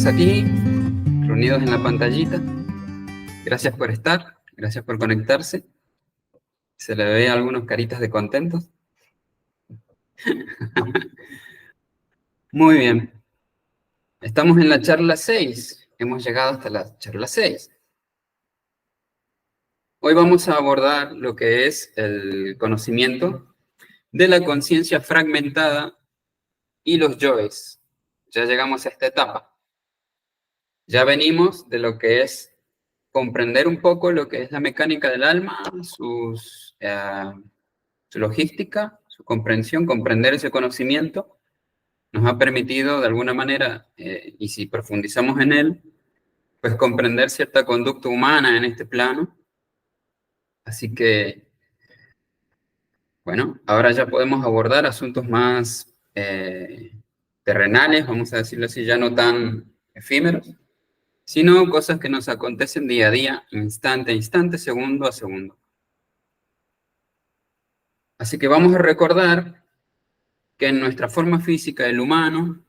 más aquí, reunidos en la pantallita. Gracias por estar, gracias por conectarse. Se le ve algunos caritas de contentos. Muy bien. Estamos en la charla 6. Hemos llegado hasta la charla 6. Hoy vamos a abordar lo que es el conocimiento de la conciencia fragmentada y los yoes. Ya llegamos a esta etapa. Ya venimos de lo que es comprender un poco lo que es la mecánica del alma, su logística, su comprensión, comprender ese conocimiento, nos ha permitido de alguna manera, y si profundizamos en él, pues comprender cierta conducta humana en este plano. Así que, bueno, ahora ya podemos abordar asuntos más terrenales, vamos a decirlo así, ya no tan efímeros, sino cosas que nos acontecen día a día, instante a instante, segundo a segundo. Así que vamos a recordar que en nuestra forma física el humano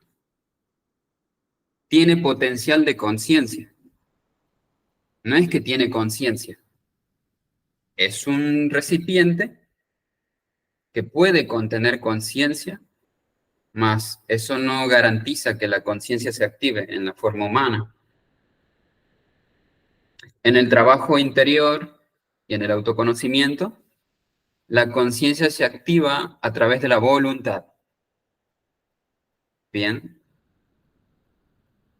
tiene potencial de conciencia. No es que tiene conciencia. Es un recipiente que puede contener conciencia, mas eso no garantiza que la conciencia se active en la forma humana. En el trabajo interior y en el autoconocimiento, la conciencia se activa a través de la voluntad. Bien.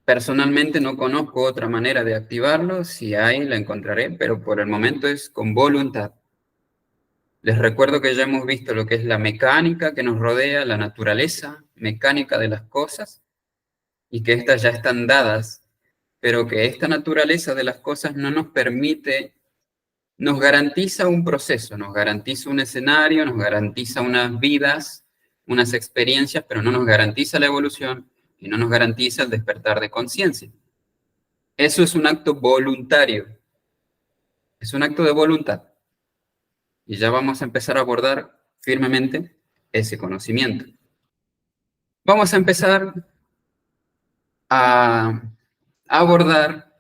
Personalmente no conozco otra manera de activarlo, si hay la encontraré, pero por el momento es con voluntad. Les recuerdo que ya hemos visto lo que es la mecánica que nos rodea, la naturaleza mecánica de las cosas, y que estas ya están dadas, pero que esta naturaleza de las cosas no nos permite, nos garantiza un proceso, nos garantiza un escenario, nos garantiza unas vidas, unas experiencias, pero no nos garantiza la evolución y no nos garantiza el despertar de conciencia. Eso es un acto voluntario, es un acto de voluntad. Y ya vamos a empezar a abordar firmemente ese conocimiento. Vamos a empezar a abordar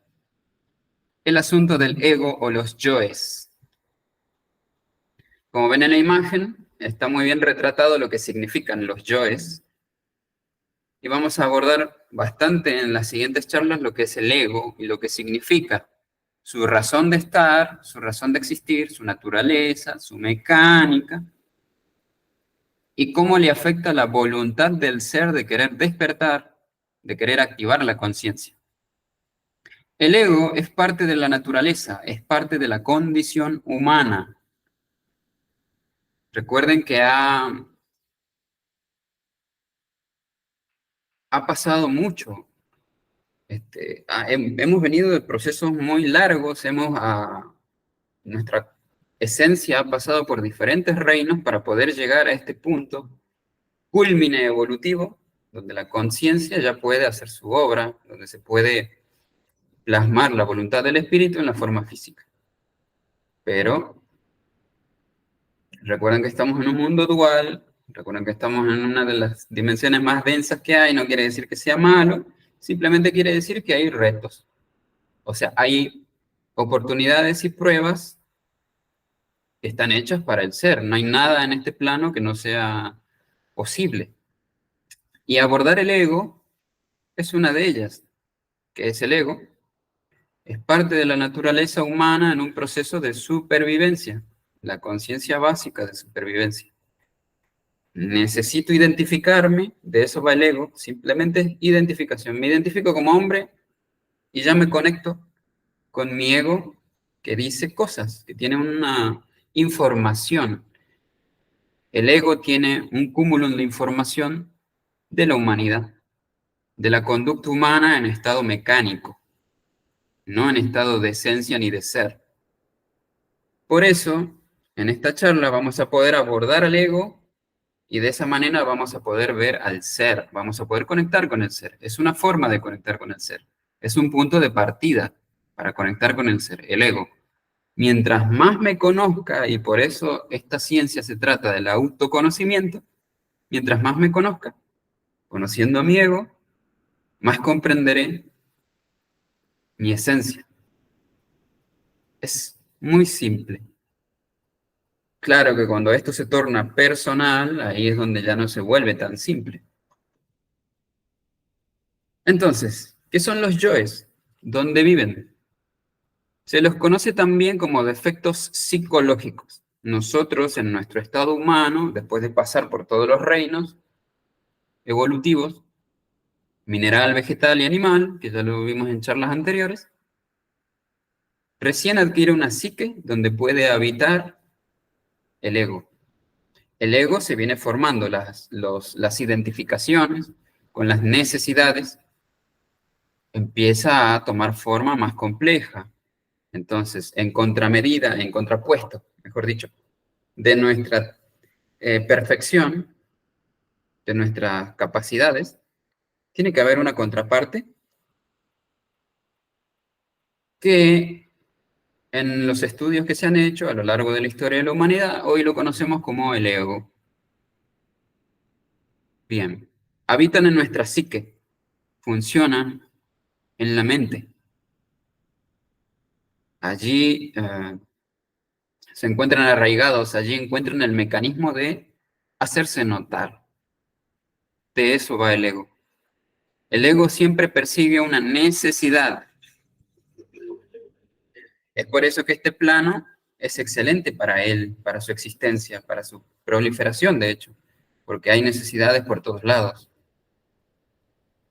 el asunto del ego o los yoes. Como ven en la imagen, está muy bien retratado lo que significan los yoes. Y vamos a abordar bastante en las siguientes charlas lo que es el ego y lo que significa, su razón de estar, su razón de existir, su naturaleza, su mecánica, y cómo le afecta la voluntad del ser de querer despertar, de querer activar la conciencia. El ego es parte de la naturaleza, es parte de la condición humana. Recuerden que ha pasado mucho. Hemos venido de procesos muy largos, nuestra esencia ha pasado por diferentes reinos para poder llegar a este punto culmine evolutivo, donde la conciencia ya puede hacer su obra, donde se puede plasmar la voluntad del espíritu en la forma física. Pero recuerden que estamos en un mundo dual, recuerden que estamos en una de las dimensiones más densas que hay, no quiere decir que sea malo, simplemente quiere decir que hay retos. O sea, hay oportunidades y pruebas que están hechas para el ser. No hay nada en este plano que no sea posible. Y abordar el ego es una de ellas, que es el ego. Es parte de la naturaleza humana en un proceso de supervivencia, la conciencia básica de supervivencia. Necesito identificarme, de eso va el ego, simplemente es identificación. Me identifico como hombre y ya me conecto con mi ego que dice cosas, que tiene una información. El ego tiene un cúmulo de información de la humanidad, de la conducta humana en estado mecánico, no en estado de esencia ni de ser. Por eso, en esta charla vamos a poder abordar al ego y de esa manera vamos a poder ver al ser, vamos a poder conectar con el ser. Es una forma de conectar con el ser. Es un punto de partida para conectar con el ser, el ego. Mientras más me conozca, y por eso esta ciencia se trata del autoconocimiento, mientras más me conozca, conociendo a mi ego, más comprenderé mi esencia. Es muy simple. Claro que cuando esto se torna personal, ahí es donde ya no se vuelve tan simple. Entonces, ¿qué son los yoes? ¿Dónde viven? Se los conoce también como defectos psicológicos. Nosotros, en nuestro estado humano, después de pasar por todos los reinos evolutivos, mineral, vegetal y animal, que ya lo vimos en charlas anteriores, recién adquiere una psique donde puede habitar el ego. El ego se viene formando las identificaciones con las necesidades, empieza a tomar forma más compleja. Entonces, en contramedida, en contrapuesto, mejor dicho, de nuestra perfección, de nuestras capacidades, tiene que haber una contraparte que en los estudios que se han hecho a lo largo de la historia de la humanidad, hoy lo conocemos como el ego. Bien, habitan en nuestra psique, funcionan en la mente. Allí se encuentran arraigados, allí encuentran el mecanismo de hacerse notar. De eso va el ego. El ego siempre persigue una necesidad. Es por eso que este plano es excelente para él, para su existencia, para su proliferación, de hecho, porque hay necesidades por todos lados,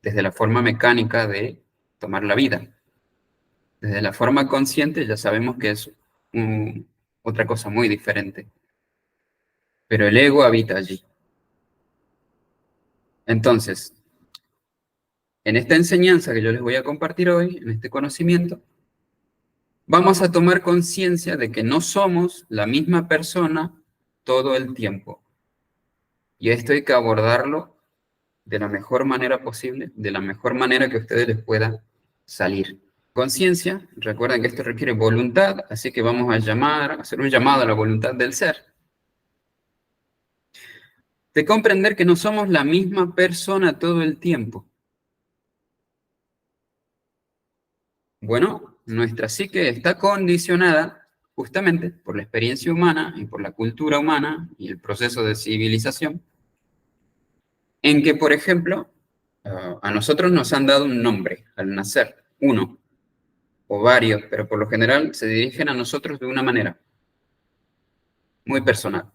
desde la forma mecánica de tomar la vida. Desde la forma consciente ya sabemos que es otra cosa muy diferente, pero el ego habita allí. Entonces, en esta enseñanza que yo les voy a compartir hoy, en este conocimiento, vamos a tomar conciencia de que no somos la misma persona todo el tiempo. Y esto hay que abordarlo de la mejor manera posible, de la mejor manera que a ustedes les pueda salir. Conciencia, recuerden que esto requiere voluntad, así que vamos a hacer un llamado a la voluntad del ser. De comprender que no somos la misma persona todo el tiempo. Bueno, nuestra psique está condicionada justamente por la experiencia humana y por la cultura humana y el proceso de civilización, en que, por ejemplo, a nosotros nos han dado un nombre al nacer, uno o varios, pero por lo general se dirigen a nosotros de una manera muy personal.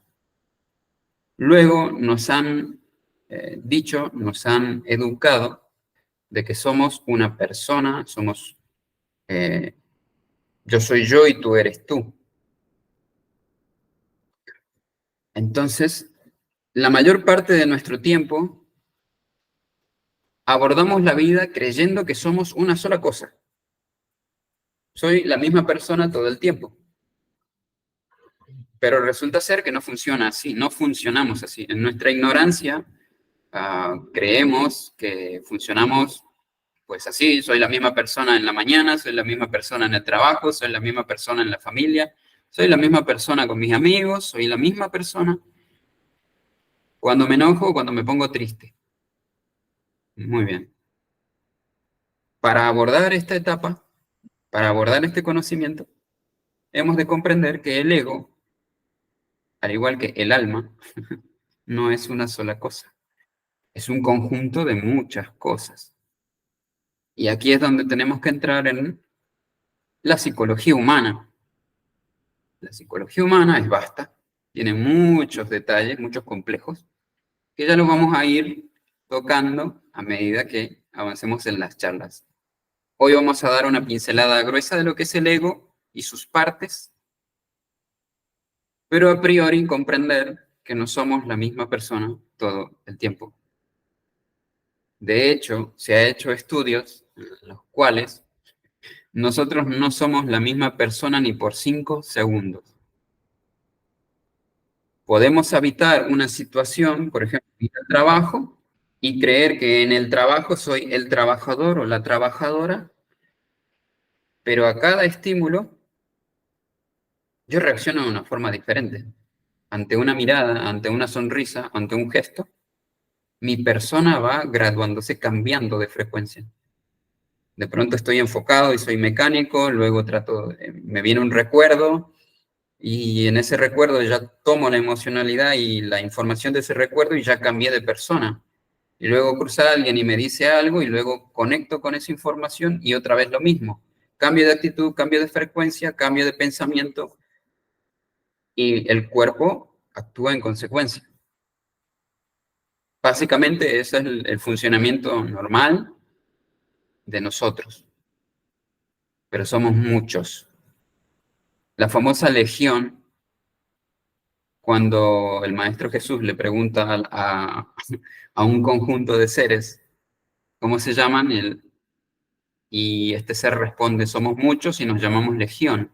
Luego nos han dicho, nos han educado de que somos una persona, somos yo soy yo y tú eres tú. Entonces, la mayor parte de nuestro tiempo abordamos la vida creyendo que somos una sola cosa. Soy la misma persona todo el tiempo. Pero resulta ser que no funciona así, no funcionamos así. En nuestra ignorancia creemos que funcionamos pues así, soy la misma persona en la mañana, soy la misma persona en el trabajo, soy la misma persona en la familia, soy la misma persona con mis amigos, soy la misma persona cuando me enojo o cuando me pongo triste. Muy bien. Para abordar esta etapa, para abordar este conocimiento, hemos de comprender que el ego, al igual que el alma, no es una sola cosa. Es un conjunto de muchas cosas. Y aquí es donde tenemos que entrar en la psicología humana. La psicología humana es vasta, tiene muchos detalles, muchos complejos, que ya los vamos a ir tocando a medida que avancemos en las charlas. Hoy vamos a dar una pincelada gruesa de lo que es el ego y sus partes, pero a priori comprender que no somos la misma persona todo el tiempo. De hecho, se ha hecho estudios en los cuales nosotros no somos la misma persona ni por 5 segundos. Podemos habitar una situación, por ejemplo, ir al trabajo y creer que en el trabajo soy el trabajador o la trabajadora, pero a cada estímulo yo reacciono de una forma diferente. Ante una mirada, ante una sonrisa, ante un gesto, mi persona va graduándose, cambiando de frecuencia. De pronto estoy enfocado y soy mecánico, luego me viene un recuerdo y en ese recuerdo ya tomo la emocionalidad y la información de ese recuerdo y ya cambié de persona. Y luego cruza alguien y me dice algo y luego conecto con esa información y otra vez lo mismo. Cambio de actitud, cambio de frecuencia, cambio de pensamiento y el cuerpo actúa en consecuencia. Básicamente ese es el funcionamiento normal de nosotros, pero somos muchos. La famosa legión, cuando el Maestro Jesús le pregunta a un conjunto de seres cómo se llaman, y este ser responde, somos muchos y nos llamamos legión.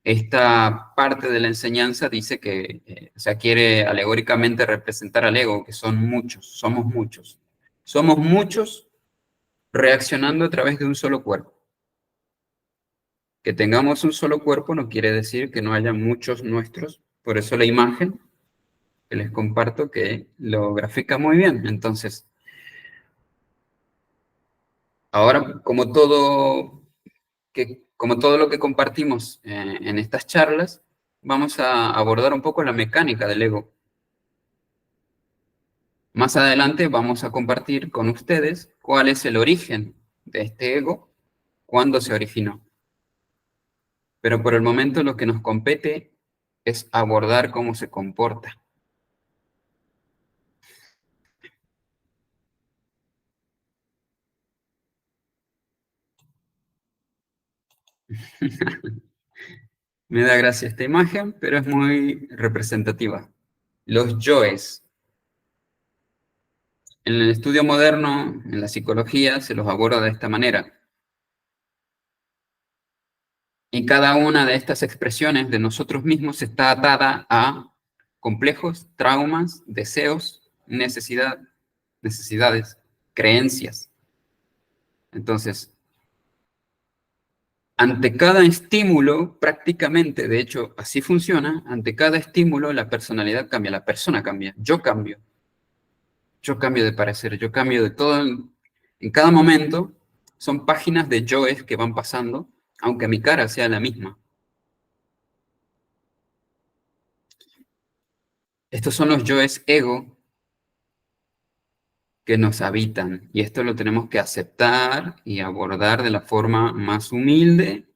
Esta parte de la enseñanza dice que, o sea, quiere alegóricamente representar al ego, que son muchos, somos muchos. Somos muchos reaccionando a través de un solo cuerpo. Que tengamos un solo cuerpo no quiere decir que no haya muchos nuestros, por eso la imagen que les comparto que lo grafica muy bien. Entonces, ahora como todo lo que compartimos en estas charlas, vamos a abordar un poco la mecánica del ego. Más adelante vamos a compartir con ustedes cuál es el origen de este ego, cuándo se originó. Pero por el momento lo que nos compete es abordar cómo se comporta. Me da gracia esta imagen, pero es muy representativa. Los yoes. En el estudio moderno, en la psicología, se los aborda de esta manera. Y cada una de estas expresiones de nosotros mismos está atada a complejos, traumas, deseos, necesidades, creencias. Entonces, ante cada estímulo, prácticamente, de hecho, así funciona, ante cada estímulo la personalidad cambia, la persona cambia, yo cambio de parecer, yo cambio de todo. En cada momento son páginas de yoes que van pasando, aunque mi cara sea la misma. Estos son los yoes ego que nos habitan, y esto lo tenemos que aceptar y abordar de la forma más humilde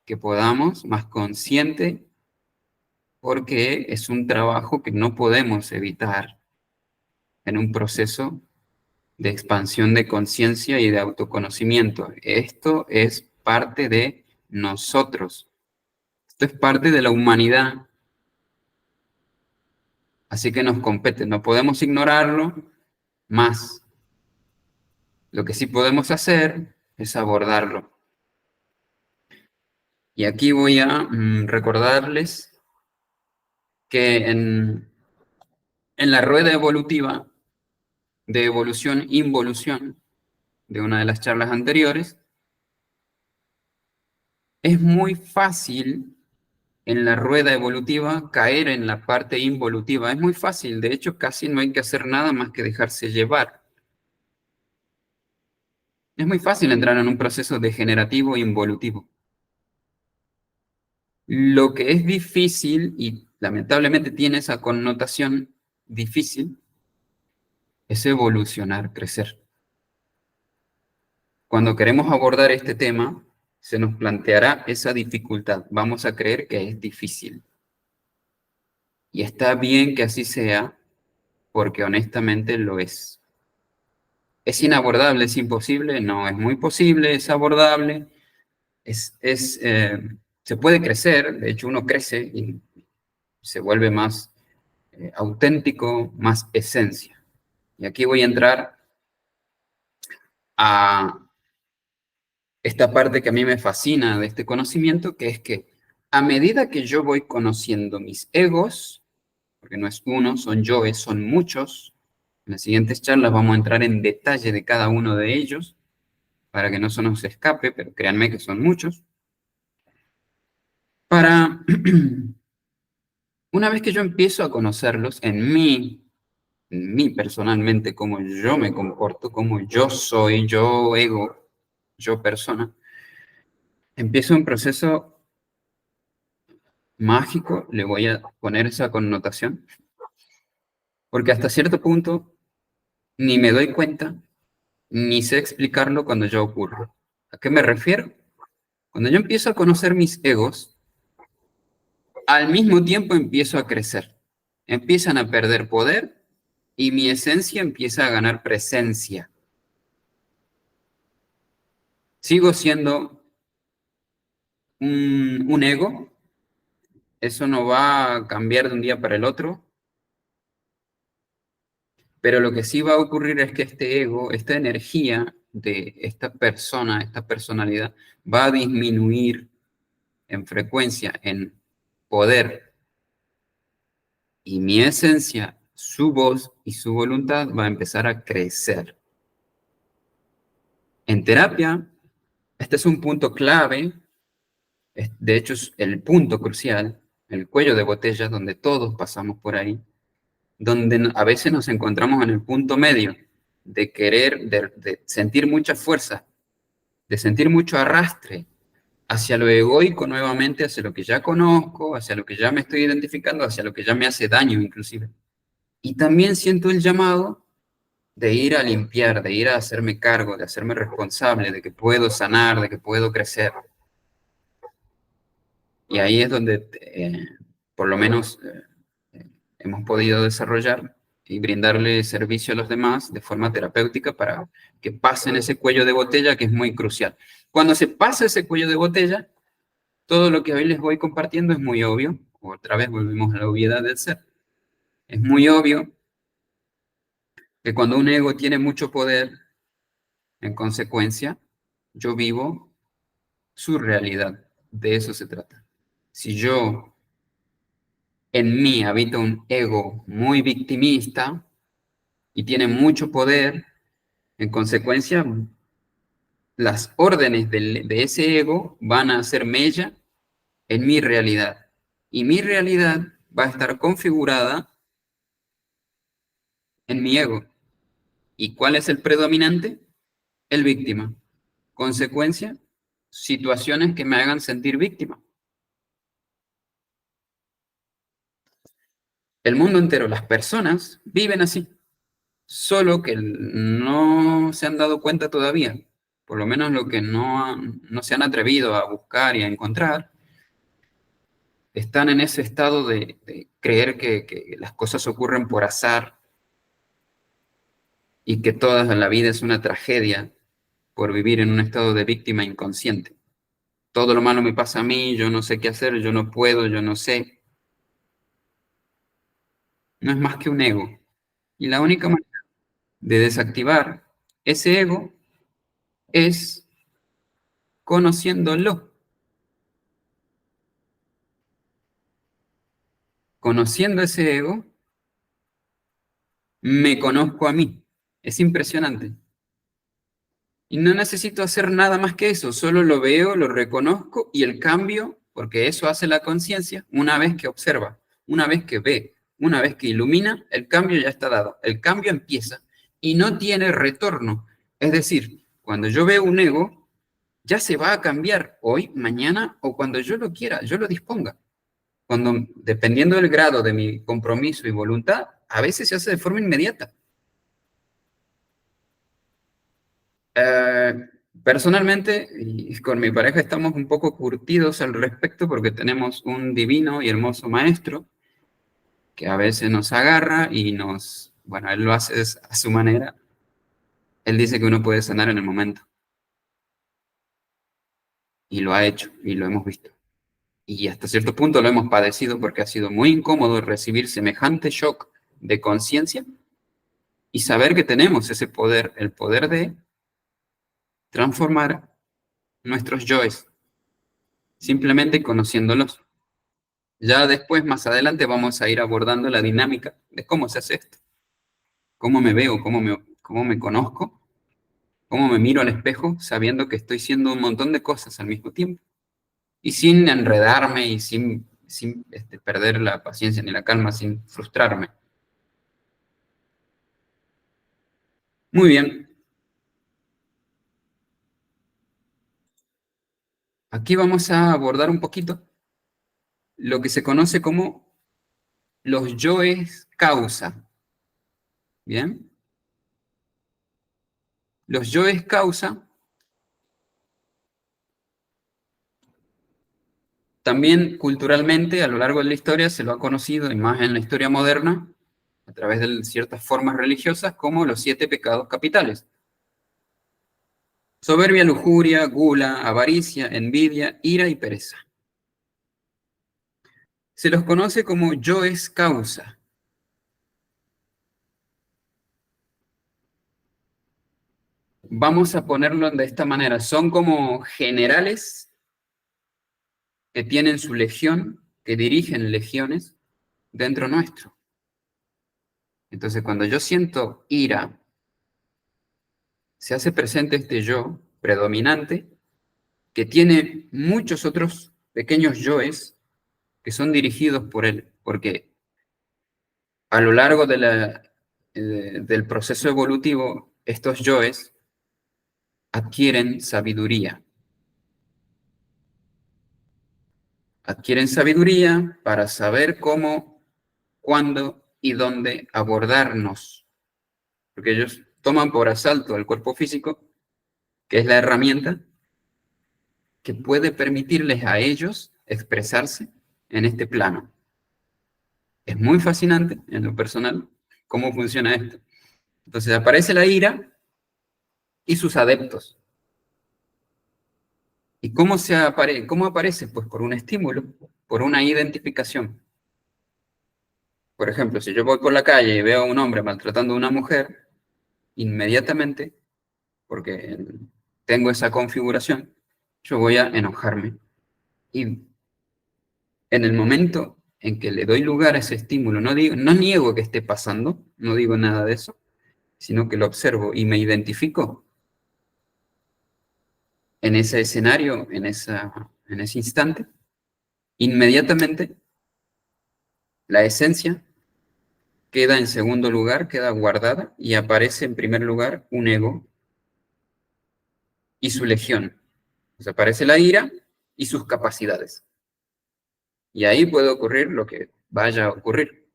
que podamos, más consciente, porque es un trabajo que no podemos evitar en un proceso de expansión de conciencia y de autoconocimiento. Esto es parte de nosotros, esto es parte de la humanidad, así que nos compete, no podemos ignorarlo más. Lo que sí podemos hacer es abordarlo. Y aquí voy a recordarles que en la rueda evolutiva de evolución-involución de una de las charlas anteriores, es muy fácil en la rueda evolutiva caer en la parte involutiva. Es muy fácil, de hecho casi no hay que hacer nada más que dejarse llevar. Es muy fácil entrar en un proceso degenerativo e involutivo. Lo que es difícil, y lamentablemente tiene esa connotación difícil, es evolucionar, crecer. Cuando queremos abordar este tema, se nos planteará esa dificultad. Vamos a creer que es difícil. Y está bien que así sea, porque honestamente lo es. ¿Es inabordable? ¿Es imposible? No, es muy posible, es abordable, se puede crecer, de hecho uno crece y se vuelve más auténtico, más esencia. Y aquí voy a entrar a esta parte que a mí me fascina de este conocimiento, que es que a medida que yo voy conociendo mis egos, porque no es uno, son yoes, son muchos, en las siguientes charlas vamos a entrar en detalle de cada uno de ellos, para que no se nos escape, pero créanme que son muchos. Una vez que yo empiezo a conocerlos en mí personalmente, cómo yo me comporto, cómo yo soy, yo ego, yo persona, empiezo un proceso mágico, le voy a poner esa connotación, porque hasta cierto punto ni me doy cuenta, ni sé explicarlo cuando ya ocurre. ¿A qué me refiero? Cuando yo empiezo a conocer mis egos, al mismo tiempo empiezo a crecer. Empiezan a perder poder y mi esencia empieza a ganar presencia. Sigo siendo un ego, eso no va a cambiar de un día para el otro, pero lo que sí va a ocurrir es que este ego, esta energía de esta persona, esta personalidad, va a disminuir en frecuencia, en poder, y mi esencia, su voz y su voluntad va a empezar a crecer. En terapia, este es un punto clave, de hecho es el punto crucial, el cuello de botella, donde todos pasamos por ahí, donde a veces nos encontramos en el punto medio de querer, de sentir mucha fuerza, de sentir mucho arrastre hacia lo egoico nuevamente, hacia lo que ya conozco, hacia lo que ya me estoy identificando, hacia lo que ya me hace daño inclusive. Y también siento el llamado de ir a limpiar, de ir a hacerme cargo, de hacerme responsable, de que puedo sanar, de que puedo crecer. Y ahí es donde, por lo menos, hemos podido desarrollar y brindarle servicio a los demás de forma terapéutica para que pasen ese cuello de botella que es muy crucial. Cuando se pasa ese cuello de botella, todo lo que hoy les voy compartiendo es muy obvio. Otra vez volvemos a la obviedad del ser. Es muy obvio que cuando un ego tiene mucho poder, en consecuencia, yo vivo su realidad. De eso se trata. Si yo en mí habita un ego muy victimista y tiene mucho poder, en consecuencia, las órdenes de ese ego van a hacer mella en mi realidad. Y mi realidad va a estar configurada en mi ego. ¿Y cuál es el predominante? El víctima. Consecuencia, situaciones que me hagan sentir víctima. El mundo entero, las personas viven así, solo que no se han dado cuenta todavía, por lo menos lo que no se han atrevido a buscar y a encontrar, están en ese estado de creer que las cosas ocurren por azar y que toda la vida es una tragedia por vivir en un estado de víctima inconsciente. Todo lo malo me pasa a mí, yo no sé qué hacer, yo no puedo, yo no sé. No es más que un ego. Y la única manera de desactivar ese ego es conociéndolo. Conociendo ese ego, me conozco a mí. Es impresionante. Y no necesito hacer nada más que eso, solo lo veo, lo reconozco y el cambio, porque eso hace la conciencia, una vez que observa, una vez que ve, una vez que ilumina, el cambio ya está dado. El cambio empieza y no tiene retorno. Es decir, cuando yo veo un ego, ya se va a cambiar hoy, mañana o cuando yo lo quiera, yo lo disponga. Cuando, dependiendo del grado de mi compromiso y voluntad, a veces se hace de forma inmediata. Eh, Personalmente, y con mi pareja estamos un poco curtidos al respecto porque tenemos un divino y hermoso maestro que a veces nos agarra y bueno, él lo hace a su manera. Él dice que uno puede sanar en el momento y lo ha hecho y lo hemos visto. Y hasta cierto punto lo hemos padecido porque ha sido muy incómodo recibir semejante shock de conciencia y saber que tenemos ese poder, el poder de transformar nuestros yoes, simplemente conociéndolos. Ya después, más adelante, vamos a ir abordando la dinámica de cómo se hace esto, cómo me veo, cómo me conozco, cómo me miro al espejo, sabiendo que estoy haciendo un montón de cosas al mismo tiempo y sin enredarme y sin perder la paciencia ni la calma, sin frustrarme. Muy bien. Aquí vamos a abordar un poquito lo que se conoce como los yoes causa. ¿Bien? Los yoes causa también culturalmente a lo largo de la historia se lo ha conocido, y más en la historia moderna, a través de ciertas formas religiosas, como los 7 pecados capitales. Soberbia, lujuria, gula, avaricia, envidia, ira y pereza. Se los conoce como yoes causa. Vamos a ponerlo de esta manera. Son como generales que tienen su legión, que dirigen legiones dentro nuestro. Entonces, cuando yo siento ira, se hace presente este yo predominante que tiene muchos otros pequeños yoes que son dirigidos por él, porque a lo largo del proceso evolutivo, estos yoes adquieren sabiduría. Adquieren sabiduría para saber cómo, cuándo y dónde abordarnos, porque ellos toman por asalto el cuerpo físico, que es la herramienta que puede permitirles a ellos expresarse en este plano. Es muy fascinante, en lo personal, cómo funciona esto. Entonces aparece la ira y sus adeptos. ¿Y cómo aparece? Pues por un estímulo, por una identificación. Por ejemplo, si yo voy por la calle y veo a un hombre maltratando a una mujer, inmediatamente, porque tengo esa configuración, yo voy a enojarme. Y en el momento en que le doy lugar a ese estímulo, no niego que esté pasando, no digo nada de eso, sino que lo observo y me identifico en ese escenario, en ese instante, inmediatamente la esencia queda en segundo lugar, queda guardada y aparece en primer lugar un ego y su legión. Pues aparece la ira y sus capacidades. Y ahí puede ocurrir lo que vaya a ocurrir.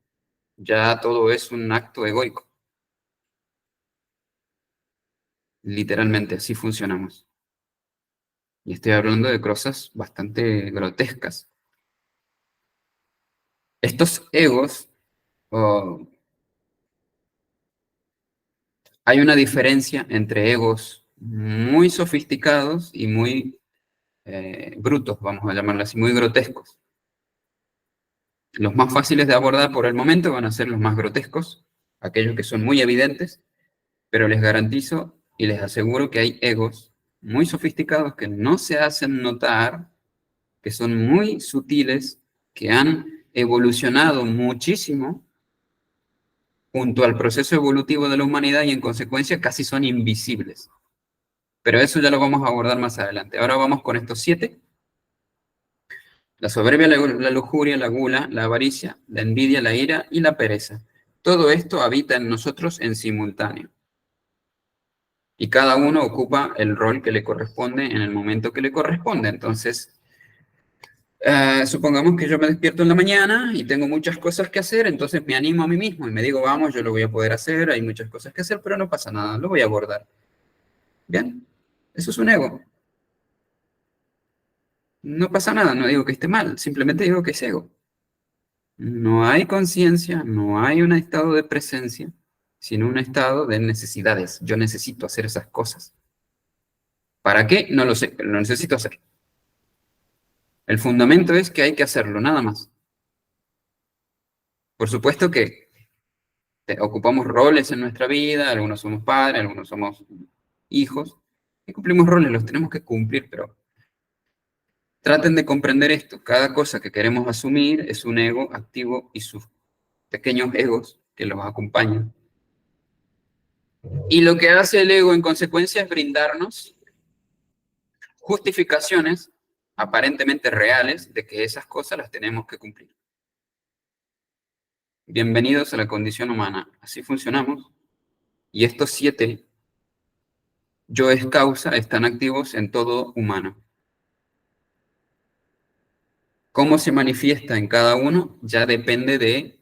Ya todo es un acto egoico. Literalmente, así funcionamos. Y estoy hablando de cosas bastante grotescas. Estos egos, oh, hay una diferencia entre egos muy sofisticados y muy brutos, vamos a llamarlo así, muy grotescos. Los más fáciles de abordar por el momento van a ser los más grotescos, aquellos que son muy evidentes, pero les garantizo y les aseguro que hay egos muy sofisticados que no se hacen notar, que son muy sutiles, que han evolucionado muchísimo junto al proceso evolutivo de la humanidad y en consecuencia casi son invisibles. Pero eso ya lo vamos a abordar más adelante. Ahora vamos con estos 7. La soberbia, la lujuria, la gula, la avaricia, la envidia, la ira y la pereza. Todo esto habita en nosotros en simultáneo. Y cada uno ocupa el rol que le corresponde en el momento que le corresponde. Entonces, supongamos que yo me despierto en la mañana y tengo muchas cosas que hacer, entonces me animo a mí mismo y me digo, vamos, yo lo voy a poder hacer, hay muchas cosas que hacer, pero no pasa nada, lo voy a abordar. Bien, eso es un ego. No pasa nada, no digo que esté mal, simplemente digo que es ego. No hay conciencia, no hay un estado de presencia, sino un estado de necesidades. Yo necesito hacer esas cosas. ¿Para qué? No lo sé, pero lo necesito hacer. El fundamento es que hay que hacerlo, nada más. Por supuesto que ocupamos roles en nuestra vida, algunos somos padres, algunos somos hijos, y cumplimos roles, los tenemos que cumplir, pero traten de comprender esto. Cada cosa que queremos asumir es un ego activo y sus pequeños egos que los acompañan. Y lo que hace el ego en consecuencia es brindarnos justificaciones aparentemente reales de que esas cosas las tenemos que cumplir. Bienvenidos a la condición humana. Así funcionamos. Y estos 7 yoes causa están activos en todo humano. Cómo se manifiesta en cada uno ya depende de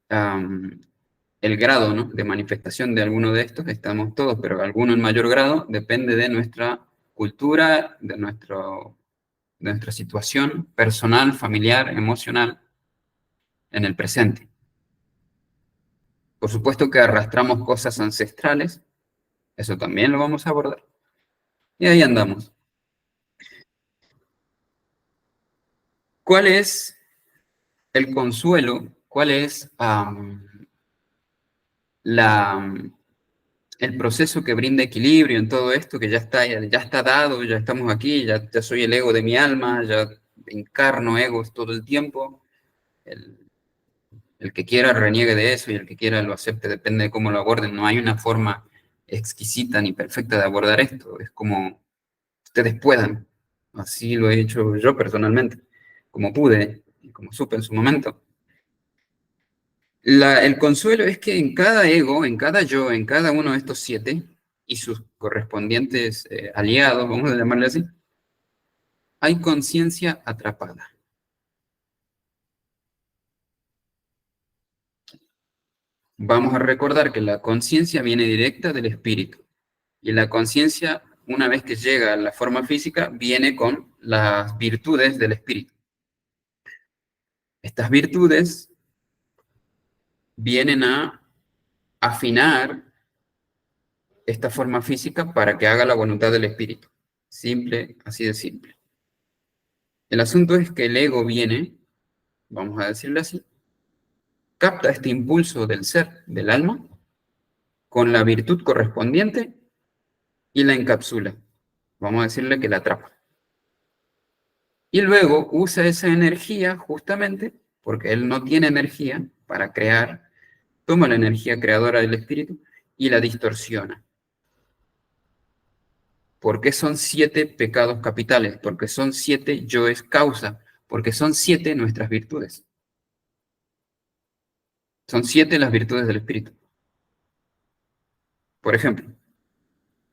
el grado, ¿no?, de manifestación de alguno de estos. Estamos todos, pero alguno en mayor grado, depende de nuestra cultura, de nuestra situación personal, familiar, emocional en el presente. Por supuesto que arrastramos cosas ancestrales, eso también lo vamos a abordar. Y ahí andamos. ¿Cuál es el consuelo? ¿Cuál es el proceso que brinda equilibrio en todo esto, que ya está dado, ya estamos aquí, ya soy el ego de mi alma, ya encarno egos todo el tiempo? El que quiera reniegue de eso y el que quiera lo acepte, depende de cómo lo aborden. No hay una forma exquisita ni perfecta de abordar esto, es como ustedes puedan. Así lo he hecho yo personalmente, como pude y como supe en su momento. El consuelo es que en cada ego, en cada yo, en cada uno de estos 7 y sus correspondientes aliados, vamos a llamarle así, hay conciencia atrapada. Vamos a recordar que la conciencia viene directa del espíritu. Y la conciencia, una vez que llega a la forma física, viene con las virtudes del espíritu. Estas virtudes vienen a afinar esta forma física para que haga la voluntad del espíritu. Simple, así de simple. El asunto es que el ego viene, vamos a decirlo así, capta este impulso del ser, del alma, con la virtud correspondiente y la encapsula. Vamos a decirle que la atrapa. Y luego usa esa energía justamente, porque él no tiene energía para crear, toma la energía creadora del espíritu y la distorsiona. ¿Por qué son 7 pecados capitales? Porque son 7 yoes causa, porque son 7 nuestras virtudes. Son 7 las virtudes del espíritu. Por ejemplo,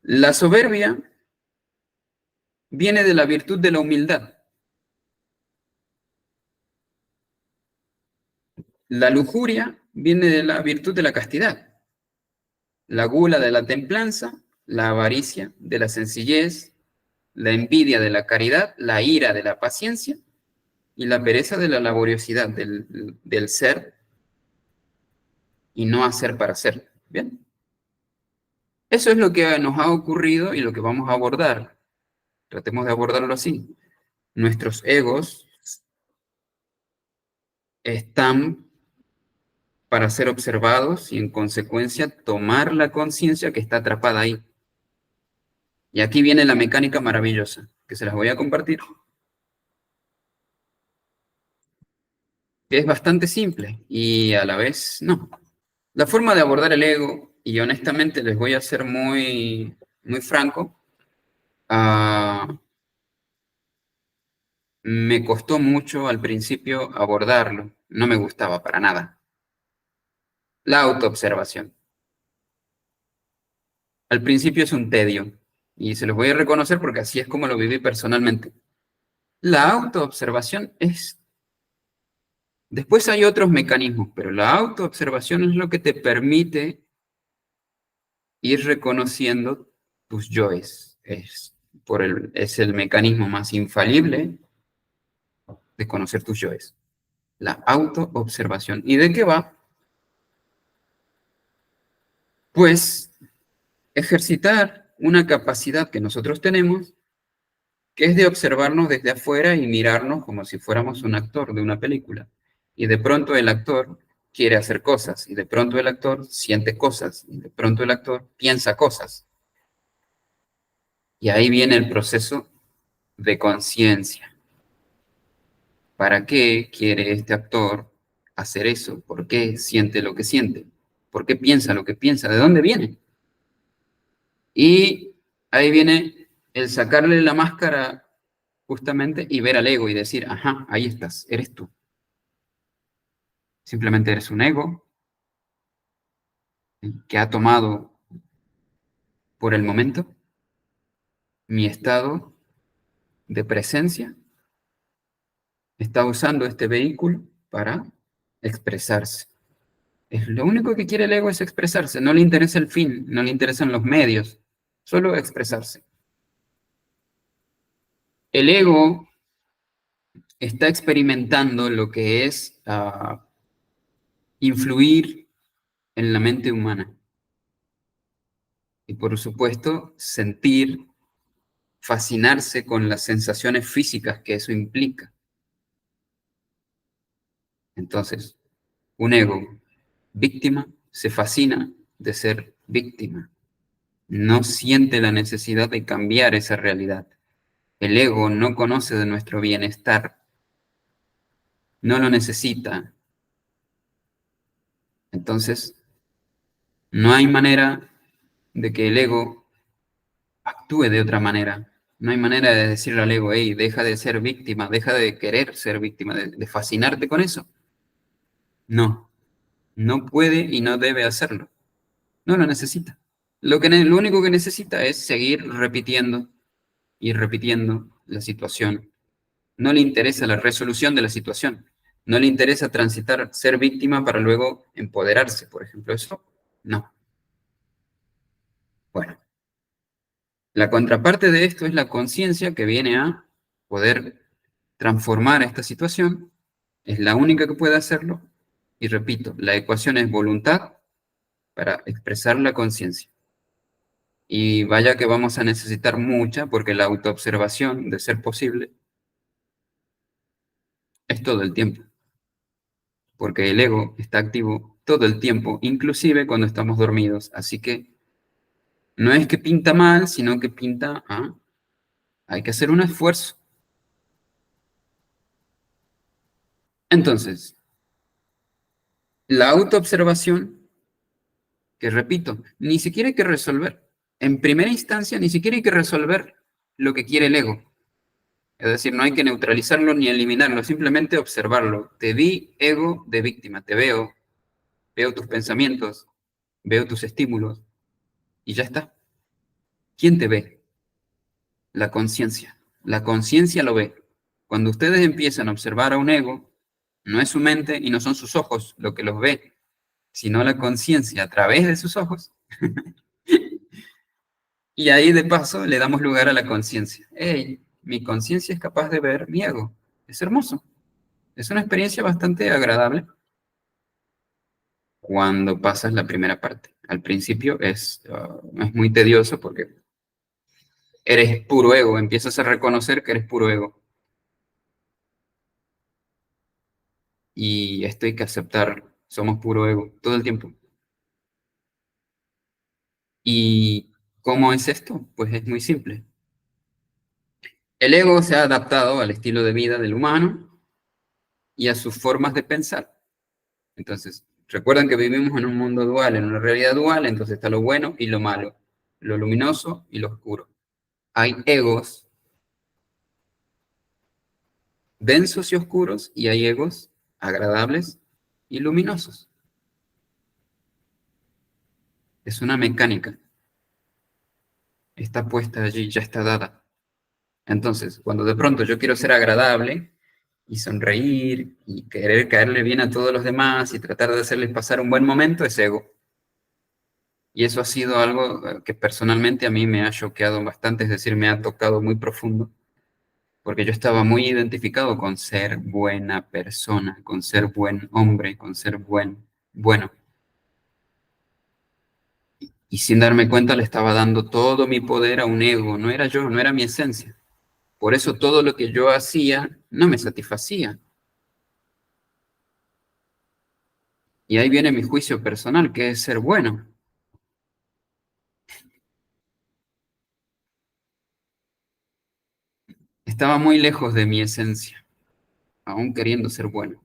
la soberbia viene de la virtud de la humildad. La lujuria viene de la virtud de la castidad. La gula de la templanza, la avaricia de la sencillez, la envidia de la caridad, la ira de la paciencia y la pereza de la laboriosidad del ser y no hacer para ser. ¿Bien? Eso es lo que nos ha ocurrido y lo que vamos a abordar. Tratemos de abordarlo así. Nuestros egos están para ser observados y en consecuencia tomar la conciencia que está atrapada ahí. Y aquí viene la mecánica maravillosa, que se las voy a compartir, que es bastante simple y a la vez no. La forma de abordar el ego, y honestamente les voy a ser muy franco, me costó mucho al principio abordarlo, no me gustaba para nada. La autoobservación. Al principio es un tedio, y se los voy a reconocer porque así es como lo viví personalmente. La autoobservación es... Después hay otros mecanismos, pero la autoobservación es lo que te permite ir reconociendo tus yoes. Es el mecanismo más infalible de conocer tus yoes. La autoobservación. ¿Y de qué va? Pues ejercitar una capacidad que nosotros tenemos, que es de observarnos desde afuera y mirarnos como si fuéramos un actor de una película. Y de pronto el actor quiere hacer cosas, y de pronto el actor siente cosas, y de pronto el actor piensa cosas. Y ahí viene el proceso de conciencia. ¿Para qué quiere este actor hacer eso? ¿Por qué siente lo que siente? ¿Por qué piensa lo que piensa? ¿De dónde viene? Y ahí viene el sacarle la máscara justamente y ver al ego y decir, ajá, ahí estás, eres tú. Simplemente eres un ego que ha tomado por el momento mi estado de presencia está usando este vehículo para expresarse. Es lo único que quiere el ego es expresarse, no le interesa el fin, no le interesan los medios, solo expresarse. El ego está experimentando lo que es influir en la mente humana. Y por supuesto, sentir, fascinarse con las sensaciones físicas que eso implica. Entonces, un ego víctima se fascina de ser víctima. No siente la necesidad de cambiar esa realidad. El ego no conoce de nuestro bienestar, no lo necesita. Entonces, no hay manera de que el ego actúe de otra manera. No hay manera de decirle al ego, hey, deja de ser víctima, deja de querer ser víctima, de fascinarte con eso. No, no puede y no debe hacerlo. No lo necesita. Lo único que necesita es seguir repitiendo y repitiendo la situación. No le interesa la resolución de la situación. No le interesa transitar, ser víctima para luego empoderarse, por ejemplo. Eso, no. Bueno, la contraparte de esto es la conciencia que viene a poder transformar esta situación. Es la única que puede hacerlo. Y repito, la ecuación es voluntad para expresar la conciencia. Y vaya que vamos a necesitar mucha, porque la autoobservación, de ser posible, es todo el tiempo. Porque el ego está activo todo el tiempo, inclusive cuando estamos dormidos. Así que no es que pinta mal, sino que pinta hay que hacer un esfuerzo. Entonces, la autoobservación, que repito, ni siquiera hay que resolver. En primera instancia, ni siquiera hay que resolver lo que quiere el ego. Es decir, no hay que neutralizarlo ni eliminarlo, simplemente observarlo. Te vi, ego de víctima, te veo, veo tus pensamientos, veo tus estímulos, y ya está. ¿Quién te ve? La conciencia. La conciencia lo ve. Cuando ustedes empiezan a observar a un ego, no es su mente y no son sus ojos lo que los ve, sino la conciencia a través de sus ojos. Y ahí de paso le damos lugar a la conciencia. Hey, mi conciencia es capaz de ver mi ego. Es hermoso. Es una experiencia bastante agradable cuando pasas la primera parte. Al principio es muy tedioso porque eres puro ego, empiezas a reconocer que eres puro ego. Y esto hay que aceptar, somos puro ego todo el tiempo. ¿Y cómo es esto? Pues es muy simple. El ego se ha adaptado al estilo de vida del humano y a sus formas de pensar. Entonces, recuerdan que vivimos en un mundo dual, en una realidad dual, entonces está lo bueno y lo malo, lo luminoso y lo oscuro. Hay egos densos y oscuros y hay egos agradables y luminosos. Es una mecánica. Está puesta allí, ya está dada. Entonces, cuando de pronto yo quiero ser agradable y sonreír y querer caerle bien a todos los demás y tratar de hacerles pasar un buen momento, es ego. Y eso ha sido algo que personalmente a mí me ha choqueado bastante, es decir, me ha tocado muy profundo, porque yo estaba muy identificado con ser buena persona, con ser buen hombre, con ser bueno. Y sin darme cuenta le estaba dando todo mi poder a un ego, no era yo, no era mi esencia. Por eso todo lo que yo hacía no me satisfacía. Y ahí viene mi juicio personal, que es ser bueno. Estaba muy lejos de mi esencia, aún queriendo ser bueno.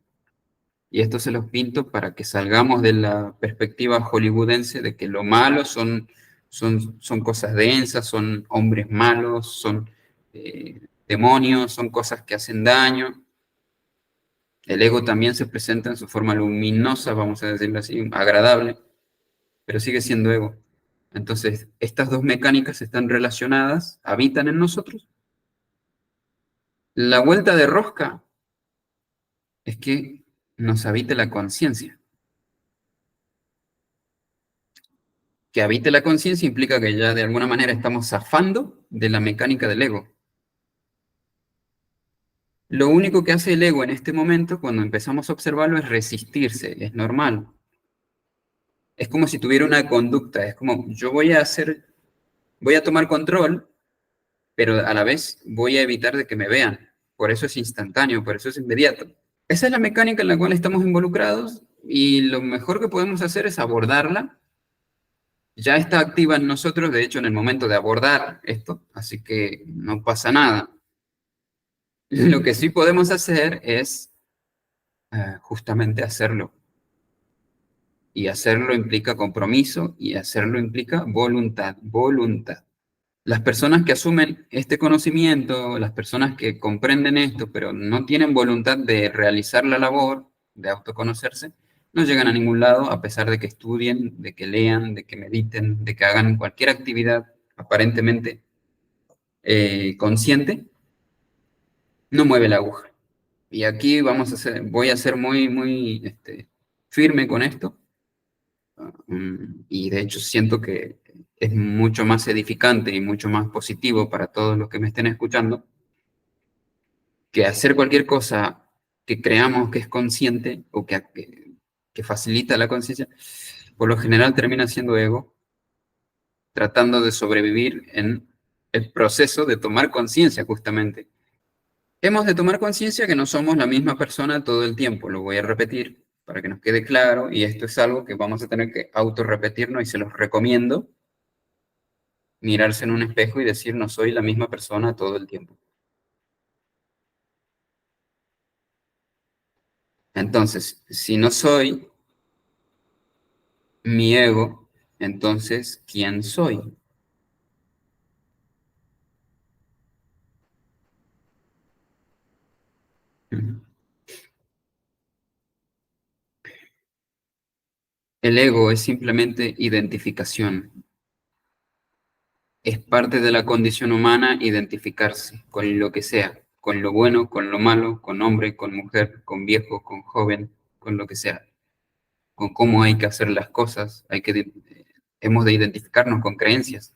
Y esto se los pinto para que salgamos de la perspectiva hollywoodense de que lo malo son cosas densas, son hombres malos, son demonios, son cosas que hacen daño. El ego también se presenta en su forma luminosa, vamos a decirlo así, agradable, pero sigue siendo ego. Entonces, estas dos mecánicas están relacionadas, habitan en nosotros. La vuelta de rosca es que nos habite la conciencia. Que habite la conciencia implica que ya de alguna manera estamos zafando de la mecánica del ego. Lo único que hace el ego en este momento, cuando empezamos a observarlo, es resistirse, es normal. Es como si tuviera una conducta, es como yo voy a tomar control, pero a la vez voy a evitar de que me vean. Por eso es instantáneo, por eso es inmediato. Esa es la mecánica en la cual estamos involucrados y lo mejor que podemos hacer es abordarla. Ya está activa en nosotros, de hecho, en el momento de abordar esto, así que no pasa nada. Lo que sí podemos hacer es justamente hacerlo. Y hacerlo implica compromiso y hacerlo implica voluntad, voluntad. Las personas que asumen este conocimiento, las personas que comprenden esto, pero no tienen voluntad de realizar la labor, de autoconocerse, no llegan a ningún lado a pesar de que estudien, de que lean, de que mediten, de que hagan cualquier actividad aparentemente consciente, no mueve la aguja. Y aquí voy a ser muy firme con esto. Y de hecho siento que es mucho más edificante y mucho más positivo para todos los que me estén escuchando que hacer cualquier cosa que creamos que es consciente o que facilita la conciencia, por lo general termina siendo ego, tratando de sobrevivir en el proceso de tomar conciencia justamente. Hemos de tomar conciencia que no somos la misma persona todo el tiempo, lo voy a repetir para que nos quede claro, y esto es algo que vamos a tener que autorrepetirnos y se los recomiendo, mirarse en un espejo y decir no soy la misma persona todo el tiempo. Entonces, si no soy mi ego, entonces, ¿quién soy? El ego es simplemente identificación. Es parte de la condición humana identificarse con lo que sea, con lo bueno, con lo malo, con hombre, con mujer, con viejo, con joven, con lo que sea, con cómo hay que hacer las cosas. Hemos de identificarnos con creencias.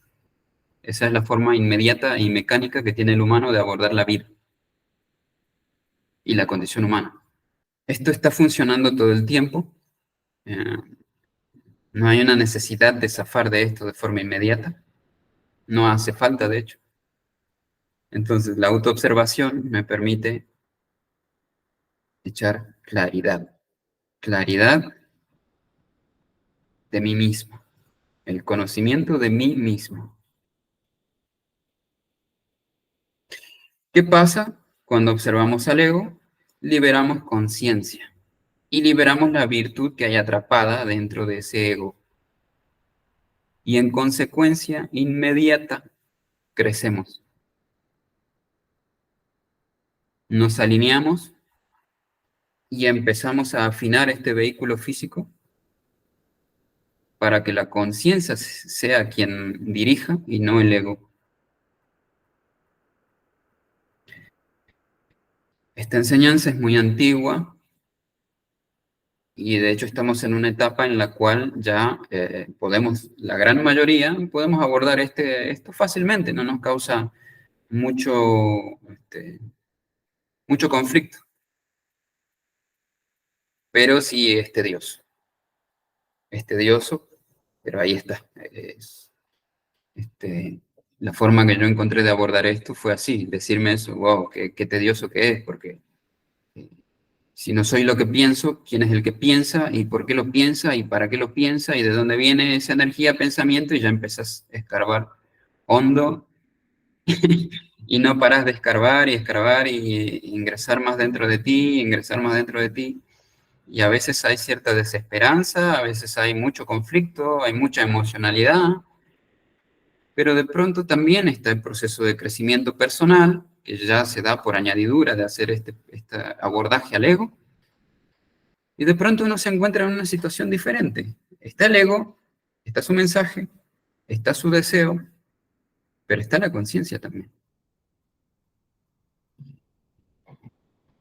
Esa es la forma inmediata y mecánica que tiene el humano de abordar la vida y la condición humana. Esto está funcionando todo el tiempo. eh, no hay una necesidad de zafar de esto de forma inmediata. No hace falta, de hecho. Entonces, la autoobservación me permite echar claridad. Claridad de mí mismo. El conocimiento de mí mismo. ¿Qué pasa cuando observamos al ego? Liberamos conciencia y liberamos la virtud que hay atrapada dentro de ese ego. Y en consecuencia inmediata crecemos. Nos alineamos y empezamos a afinar este vehículo físico para que la conciencia sea quien dirija y no el ego. Esta enseñanza es muy antigua y de hecho estamos en una etapa en la cual ya la gran mayoría, podemos abordar esto fácilmente, no nos causa mucho, mucho conflicto, pero sí es tedioso, pero ahí está. Este, la forma que yo encontré de abordar esto fue así, decirme eso, wow, qué tedioso que es, porque eh, si no soy lo que pienso, ¿quién es el que piensa? ¿Y por qué lo piensa? ¿Y para qué lo piensa? ¿Y de dónde viene esa energía, pensamiento? Y ya empezás a escarbar hondo y no paras de escarbar y ingresar más dentro de ti, ingresar más dentro de ti. Y a veces hay cierta desesperanza, a veces hay mucho conflicto, hay mucha emocionalidad, pero de pronto también está el proceso de crecimiento personal, que ya se da por añadidura de hacer este abordaje al ego, y de pronto uno se encuentra en una situación diferente. Está el ego, está su mensaje, está su deseo, pero está la conciencia también.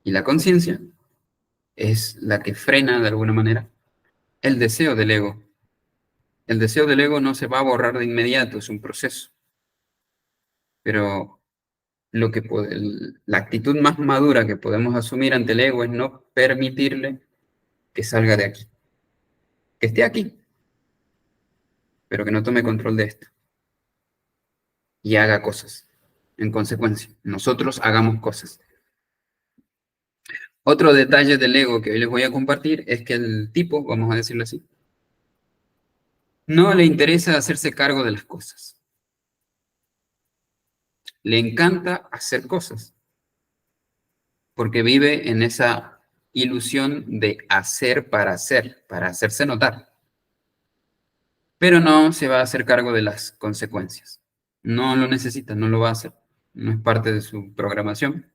Y la conciencia es la que frena de alguna manera el deseo del ego. El deseo del ego no se va a borrar de inmediato, es un proceso. Pero la actitud más madura que podemos asumir ante el ego es no permitirle que salga de aquí. Que esté aquí, pero que no tome control de esto y haga cosas. En consecuencia, nosotros hagamos cosas. Otro detalle del ego que hoy les voy a compartir es que el tipo, vamos a decirlo así, no le interesa hacerse cargo de las cosas. Le encanta hacer cosas, porque vive en esa ilusión de hacer, para hacerse notar. Pero no se va a hacer cargo de las consecuencias. No lo necesita, no lo va a hacer. No es parte de su programación.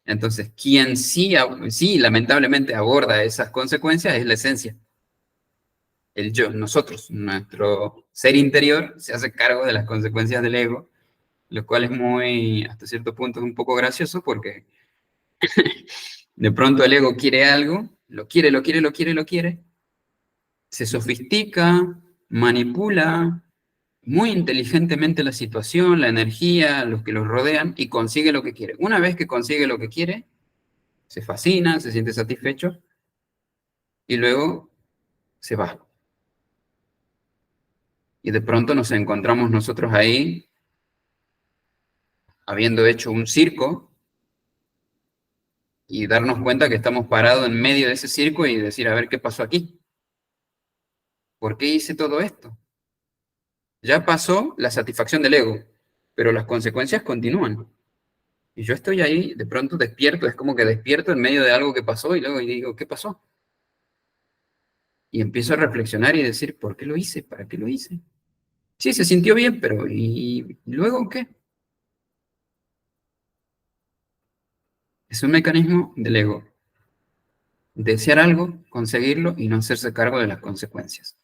Entonces, quien sí lamentablemente aborda esas consecuencias es la esencia. El yo, nosotros, nuestro ser interior se hace cargo de las consecuencias del ego, lo cual es muy, hasta cierto punto, es un poco gracioso porque de pronto el ego quiere algo, lo quiere, lo quiere, lo quiere, lo quiere, se sofistica, manipula muy inteligentemente la situación, la energía, los que los rodean y consigue lo que quiere. Una vez que consigue lo que quiere, se fascina, se siente satisfecho y luego se va. Y de pronto nos encontramos nosotros ahí, habiendo hecho un circo, y darnos cuenta que estamos parados en medio de ese circo y decir, a ver, ¿qué pasó aquí? ¿Por qué hice todo esto? Ya pasó la satisfacción del ego, pero las consecuencias continúan. Y yo estoy ahí, de pronto despierto, es como que despierto en medio de algo que pasó y luego digo, ¿qué pasó? Y empiezo a reflexionar y decir, ¿por qué lo hice? ¿Para qué lo hice? Sí, se sintió bien, pero ¿y luego qué? Es un mecanismo del ego. Desear algo, conseguirlo y no hacerse cargo de las consecuencias.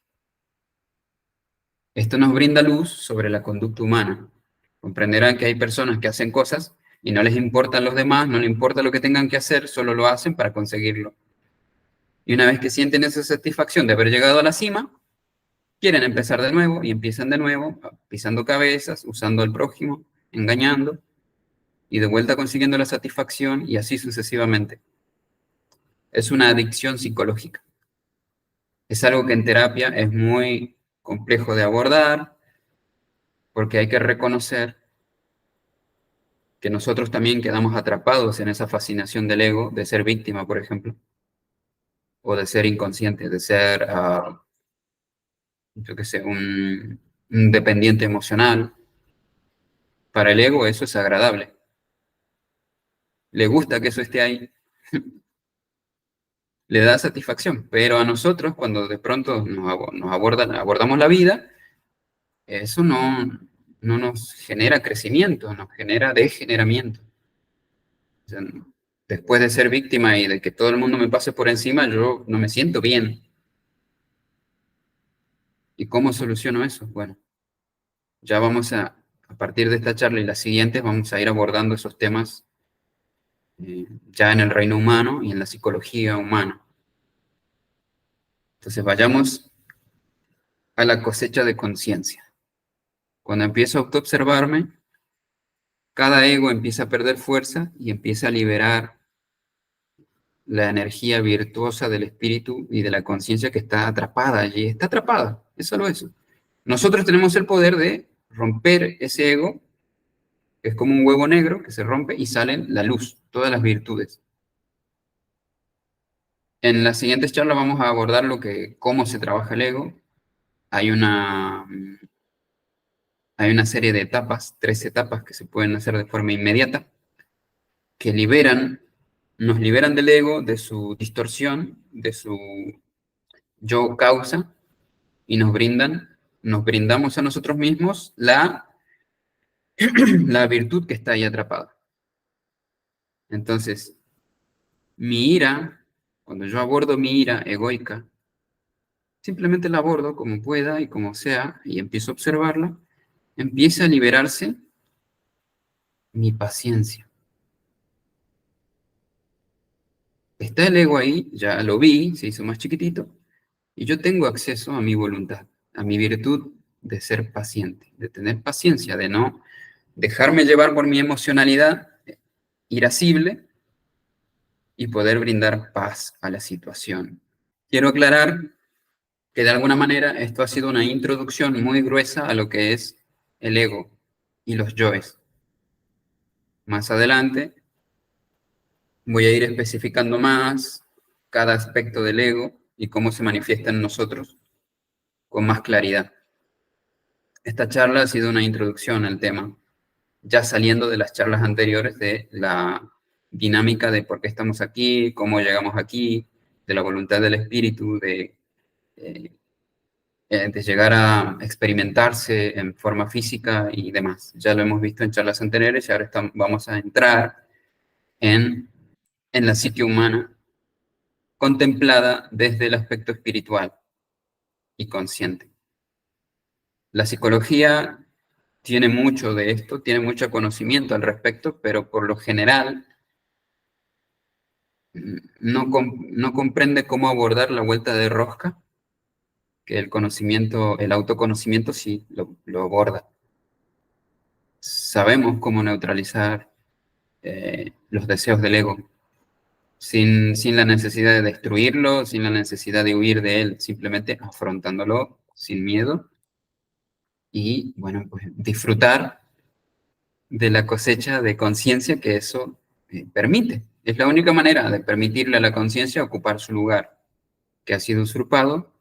Esto nos brinda luz sobre la conducta humana. Comprenderán que hay personas que hacen cosas y no les importan los demás, no les importa lo que tengan que hacer, solo lo hacen para conseguirlo. Y una vez que sienten esa satisfacción de haber llegado a la cima, quieren empezar de nuevo y empiezan de nuevo, pisando cabezas, usando al prójimo, engañando y de vuelta consiguiendo la satisfacción y así sucesivamente. Es una adicción psicológica. Es algo que en terapia es muy complejo de abordar porque hay que reconocer que nosotros también quedamos atrapados en esa fascinación del ego, de ser víctima, por ejemplo, o de ser inconsciente, de ser, yo qué sé, un dependiente emocional. Para el ego eso es agradable. Le gusta que eso esté ahí, le da satisfacción, pero a nosotros cuando de pronto abordamos la vida, eso no nos genera crecimiento, nos genera degeneramiento. O sea, después de ser víctima y de que todo el mundo me pase por encima, yo no me siento bien. ¿Y cómo soluciono eso? Bueno, ya a partir de esta charla y las siguientes, vamos a ir abordando esos temas ya en el reino humano y en la psicología humana. Entonces vayamos a la cosecha de conciencia. Cuando empiezo a autoobservarme, cada ego empieza a perder fuerza y empieza a liberar la energía virtuosa del espíritu y de la conciencia que está atrapada allí. Está atrapada, es solo eso. Nosotros tenemos el poder de romper ese ego, que es como un huevo negro que se rompe y salen la luz, todas las virtudes. En las siguientes charlas vamos a abordar cómo se trabaja el ego. Hay hay una serie de etapas, 3 etapas que se pueden hacer de forma inmediata, que nos liberan del ego, de su distorsión, de su yo causa, y nos brindamos a nosotros mismos la virtud que está ahí atrapada. Entonces, mi ira, cuando yo abordo mi ira egoica, simplemente la abordo como pueda y como sea, y empiezo a observarla, empieza a liberarse mi paciencia. está el ego ahí, ya lo vi, se hizo más chiquitito, y yo tengo acceso a mi voluntad, a mi virtud de ser paciente, de tener paciencia, de no dejarme llevar por mi emocionalidad irascible y poder brindar paz a la situación. Quiero aclarar que de alguna manera esto ha sido una introducción muy gruesa a lo que es el ego y los yoes. Más adelante voy a ir especificando más cada aspecto del ego y cómo se manifiesta en nosotros con más claridad. Esta charla ha sido una introducción al tema, ya saliendo de las charlas anteriores de la dinámica de por qué estamos aquí, cómo llegamos aquí, de la voluntad del espíritu, de llegar a experimentarse en forma física y demás. Ya lo hemos visto en charlas anteriores y ahora vamos a entrar en la psique humana contemplada desde el aspecto espiritual y consciente. La psicología tiene mucho de esto, tiene mucho conocimiento al respecto, pero por lo general no comprende cómo abordar la vuelta de rosca, que el conocimiento, el autoconocimiento sí lo aborda. Sabemos cómo neutralizar los deseos del ego, sin la necesidad de destruirlo, sin la necesidad de huir de él, simplemente afrontándolo sin miedo y, bueno, pues disfrutar de la cosecha de conciencia que eso permite. Es la única manera de permitirle a la conciencia ocupar su lugar, que ha sido usurpado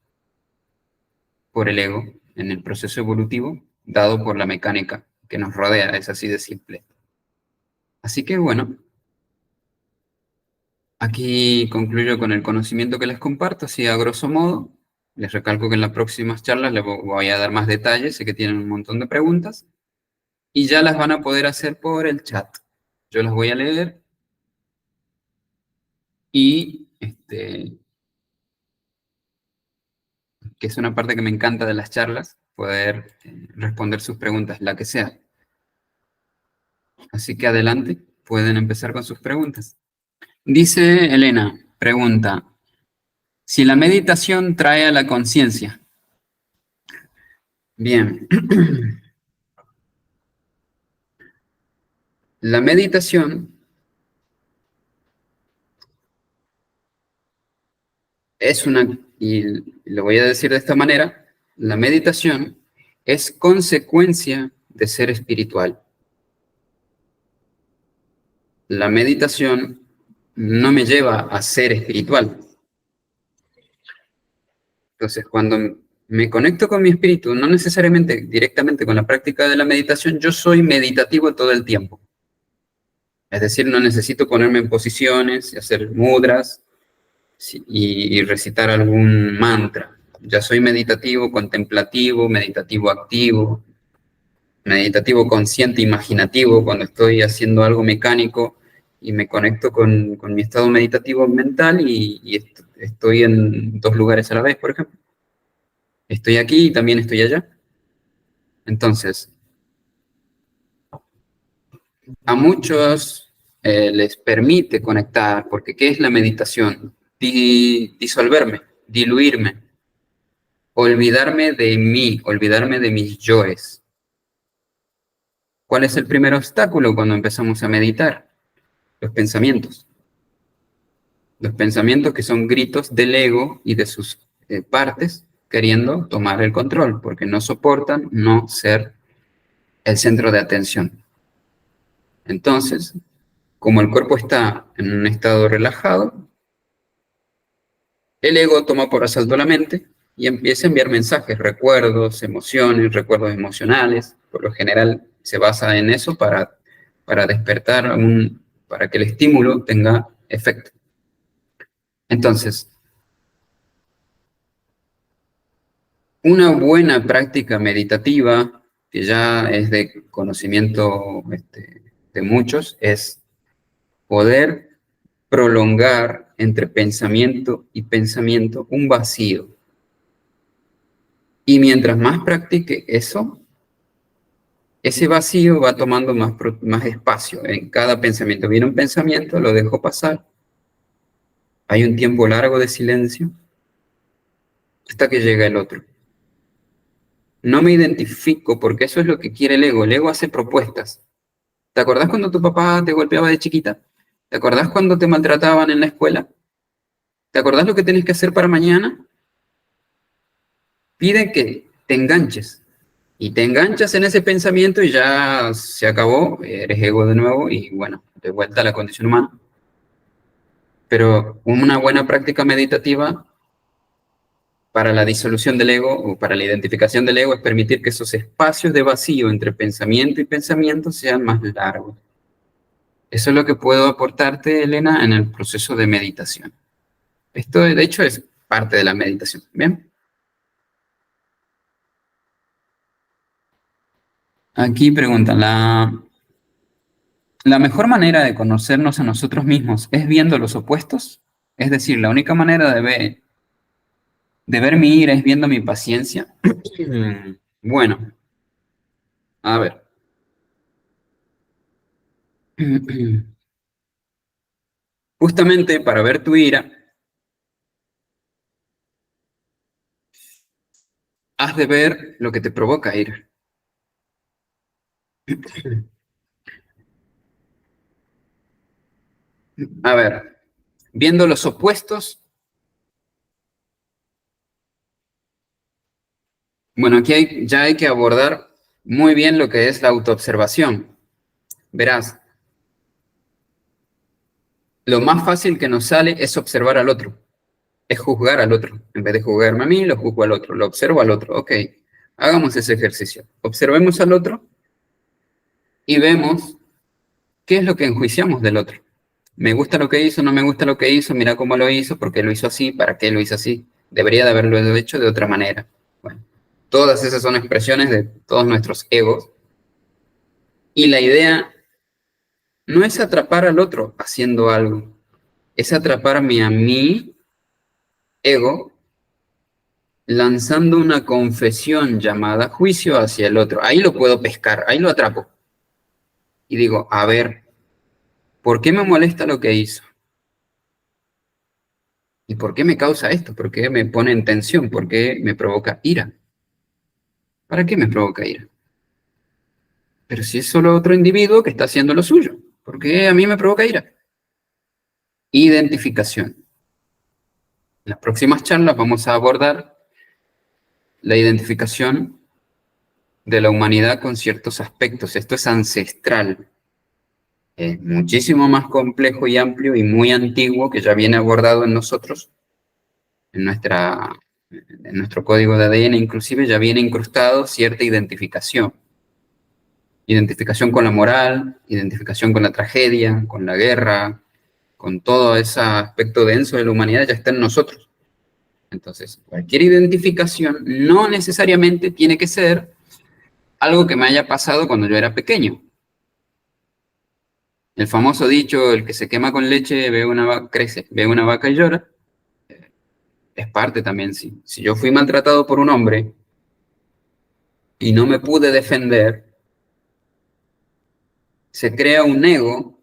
por el ego en el proceso evolutivo, dado por la mecánica que nos rodea, es así de simple. Así que, bueno, aquí concluyo con el conocimiento que les comparto, así a grosso modo. Les recalco que en las próximas charlas les voy a dar más detalles, sé que tienen un montón de preguntas, y ya las van a poder hacer por el chat. Yo las voy a leer y, que es una parte que me encanta de las charlas, poder responder sus preguntas, la que sea. Así que adelante, pueden empezar con sus preguntas. Dice Elena, pregunta, si la meditación trae a la conciencia. Bien. La meditación es y lo voy a decir de esta manera, la meditación es consecuencia de ser espiritual. La meditación no me lleva a ser espiritual. Entonces, cuando me conecto con mi espíritu, no necesariamente directamente con la práctica de la meditación, yo soy meditativo todo el tiempo. Es decir, no necesito ponerme en posiciones y hacer mudras y recitar algún mantra. Ya soy meditativo, contemplativo, meditativo activo, meditativo consciente, imaginativo, cuando estoy haciendo algo mecánico y me conecto con mi estado meditativo mental y estoy en dos lugares a la vez, por ejemplo. Estoy aquí y también estoy allá. Entonces, a muchos les permite conectar, porque ¿qué es la meditación? Disolverme, diluirme, olvidarme de mí, olvidarme de mis yoes. ¿Cuál es el primer obstáculo cuando empezamos a meditar? Los pensamientos. Los pensamientos que son gritos del ego y de sus partes queriendo tomar el control, porque no soportan no ser el centro de atención. Entonces, como el cuerpo está en un estado relajado, el ego toma por asalto la mente y empieza a enviar mensajes, recuerdos, emociones, recuerdos emocionales. Por lo general se basa en eso para despertar, para que el estímulo tenga efecto. Entonces, una buena práctica meditativa, que ya es de conocimiento de muchos, es poder prolongar entre pensamiento y pensamiento un vacío. Y mientras más practique eso, ese vacío va tomando más espacio en cada pensamiento. Viene un pensamiento, lo dejo pasar, Hay un tiempo largo de silencio hasta que llega el otro. No me identifico porque eso es lo que quiere el ego. El ego hace propuestas. ¿Te acordás cuando tu papá te golpeaba de chiquita? ¿Te acordás cuando te maltrataban en la escuela? ¿Te acordás lo que tienes que hacer para mañana? Pide que te enganches. Y te enganchas en ese pensamiento y ya se acabó, eres ego de nuevo y bueno, de vuelta a la condición humana. Pero una buena práctica meditativa para la disolución del ego o para la identificación del ego es permitir que esos espacios de vacío entre pensamiento y pensamiento sean más largos. Eso es lo que puedo aportarte, Elena, en el proceso de meditación. Esto, de hecho, es parte de la meditación. Bien. Aquí preguntan, ¿la mejor manera de conocernos a nosotros mismos es viendo los opuestos? Es decir, la única manera de ver mi ira es viendo mi paciencia. Bueno, a ver. Justamente para ver tu ira, has de ver lo que te provoca ira. A ver, viendo los opuestos, bueno, aquí ya hay que abordar muy bien lo que es la autoobservación. Verás, lo más fácil que nos sale es observar al otro, es juzgar al otro. En vez de juzgarme a mí, lo juzgo al otro, lo observo al otro. Ok, hagamos ese ejercicio. Observemos al otro y vemos qué es lo que enjuiciamos del otro. Me gusta lo que hizo, no me gusta lo que hizo, mira cómo lo hizo, por qué lo hizo así, para qué lo hizo así. Debería de haberlo hecho de otra manera. Bueno, todas esas son expresiones de todos nuestros egos. Y la idea no es atrapar al otro haciendo algo, es atraparme a mi ego lanzando una confesión llamada juicio hacia el otro. Ahí lo puedo pescar, ahí lo atrapo. Y digo, a ver, ¿por qué me molesta lo que hizo? ¿Y por qué me causa esto? ¿Por qué me pone en tensión? ¿Por qué me provoca ira? ¿Para qué me provoca ira? Pero si es solo otro individuo que está haciendo lo suyo, ¿por qué a mí me provoca ira? Identificación. En las próximas charlas vamos a abordar la identificación de la humanidad con ciertos aspectos. Esto es ancestral. Es muchísimo más complejo y amplio y muy antiguo que ya viene abordado en nosotros, en nuestro código de ADN inclusive ya viene incrustado cierta identificación. Identificación con la moral, identificación con la tragedia, con la guerra, con todo ese aspecto denso de la humanidad ya está en nosotros. Entonces, cualquier identificación no necesariamente tiene que ser algo que me haya pasado cuando yo era pequeño. El famoso dicho, el que se quema con leche ve crece, ve una vaca y llora, es parte también, sí. Si yo fui maltratado por un hombre y no me pude defender, se crea un ego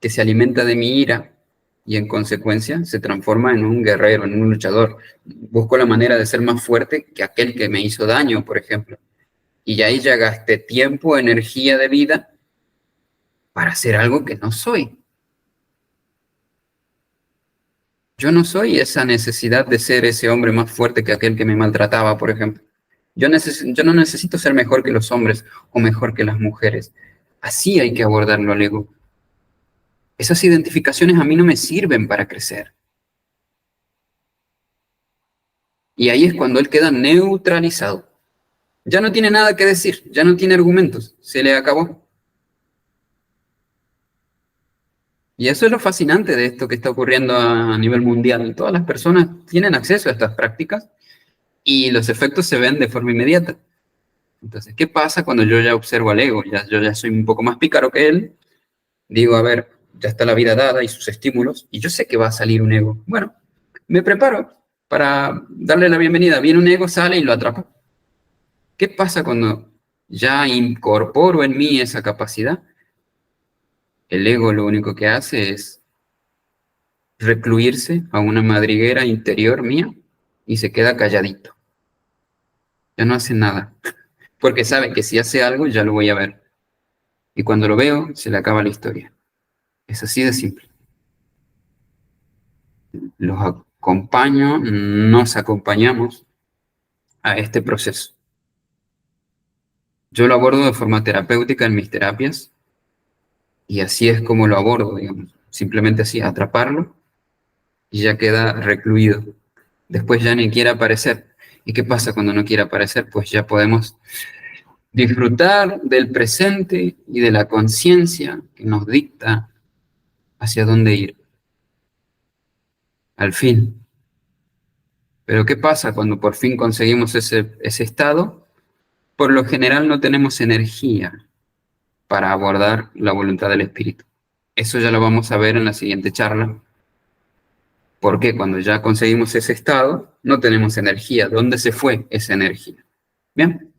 que se alimenta de mi ira y en consecuencia se transforma en un guerrero, en un luchador. Busco la manera de ser más fuerte que aquel que me hizo daño, por ejemplo. Y ahí ya gasté tiempo, energía de vida para hacer algo que no soy. Yo no soy esa necesidad de ser ese hombre más fuerte que aquel que me maltrataba, por ejemplo. Yo no necesito ser mejor que los hombres o mejor que las mujeres. Así hay que abordarlo al ego. Esas identificaciones a mí no me sirven para crecer. Y ahí es cuando él queda neutralizado. Ya no tiene nada que decir, ya no tiene argumentos, se le acabó. Y eso es lo fascinante de esto que está ocurriendo a nivel mundial. Todas las personas tienen acceso a estas prácticas y los efectos se ven de forma inmediata. Entonces, ¿qué pasa cuando yo ya observo al ego? Yo ya soy un poco más pícaro que él. Digo, a ver, ya está la vida dada y sus estímulos, y yo sé que va a salir un ego. Bueno, me preparo para darle la bienvenida. Viene un ego, sale y lo atrapo. ¿Qué pasa cuando ya incorporo en mí esa capacidad? El ego lo único que hace es recluirse a una madriguera interior mía y se queda calladito. Ya no hace nada, porque sabe que si hace algo ya lo voy a ver. Y cuando lo veo, se le acaba la historia. Es así de simple. Los acompaño, nos acompañamos a este proceso. Yo lo abordo de forma terapéutica en mis terapias y así es como lo abordo, digamos. Simplemente así, atraparlo y ya queda recluido. Después ya ni quiere aparecer. ¿Y qué pasa cuando no quiere aparecer? Pues ya podemos disfrutar del presente y de la conciencia que nos dicta hacia dónde ir. Al fin. Pero ¿qué pasa cuando por fin conseguimos ese estado? Por lo general no tenemos energía para abordar la voluntad del espíritu. Eso ya lo vamos a ver en la siguiente charla. Porque cuando ya conseguimos ese estado, no tenemos energía. ¿Dónde se fue esa energía? Bien.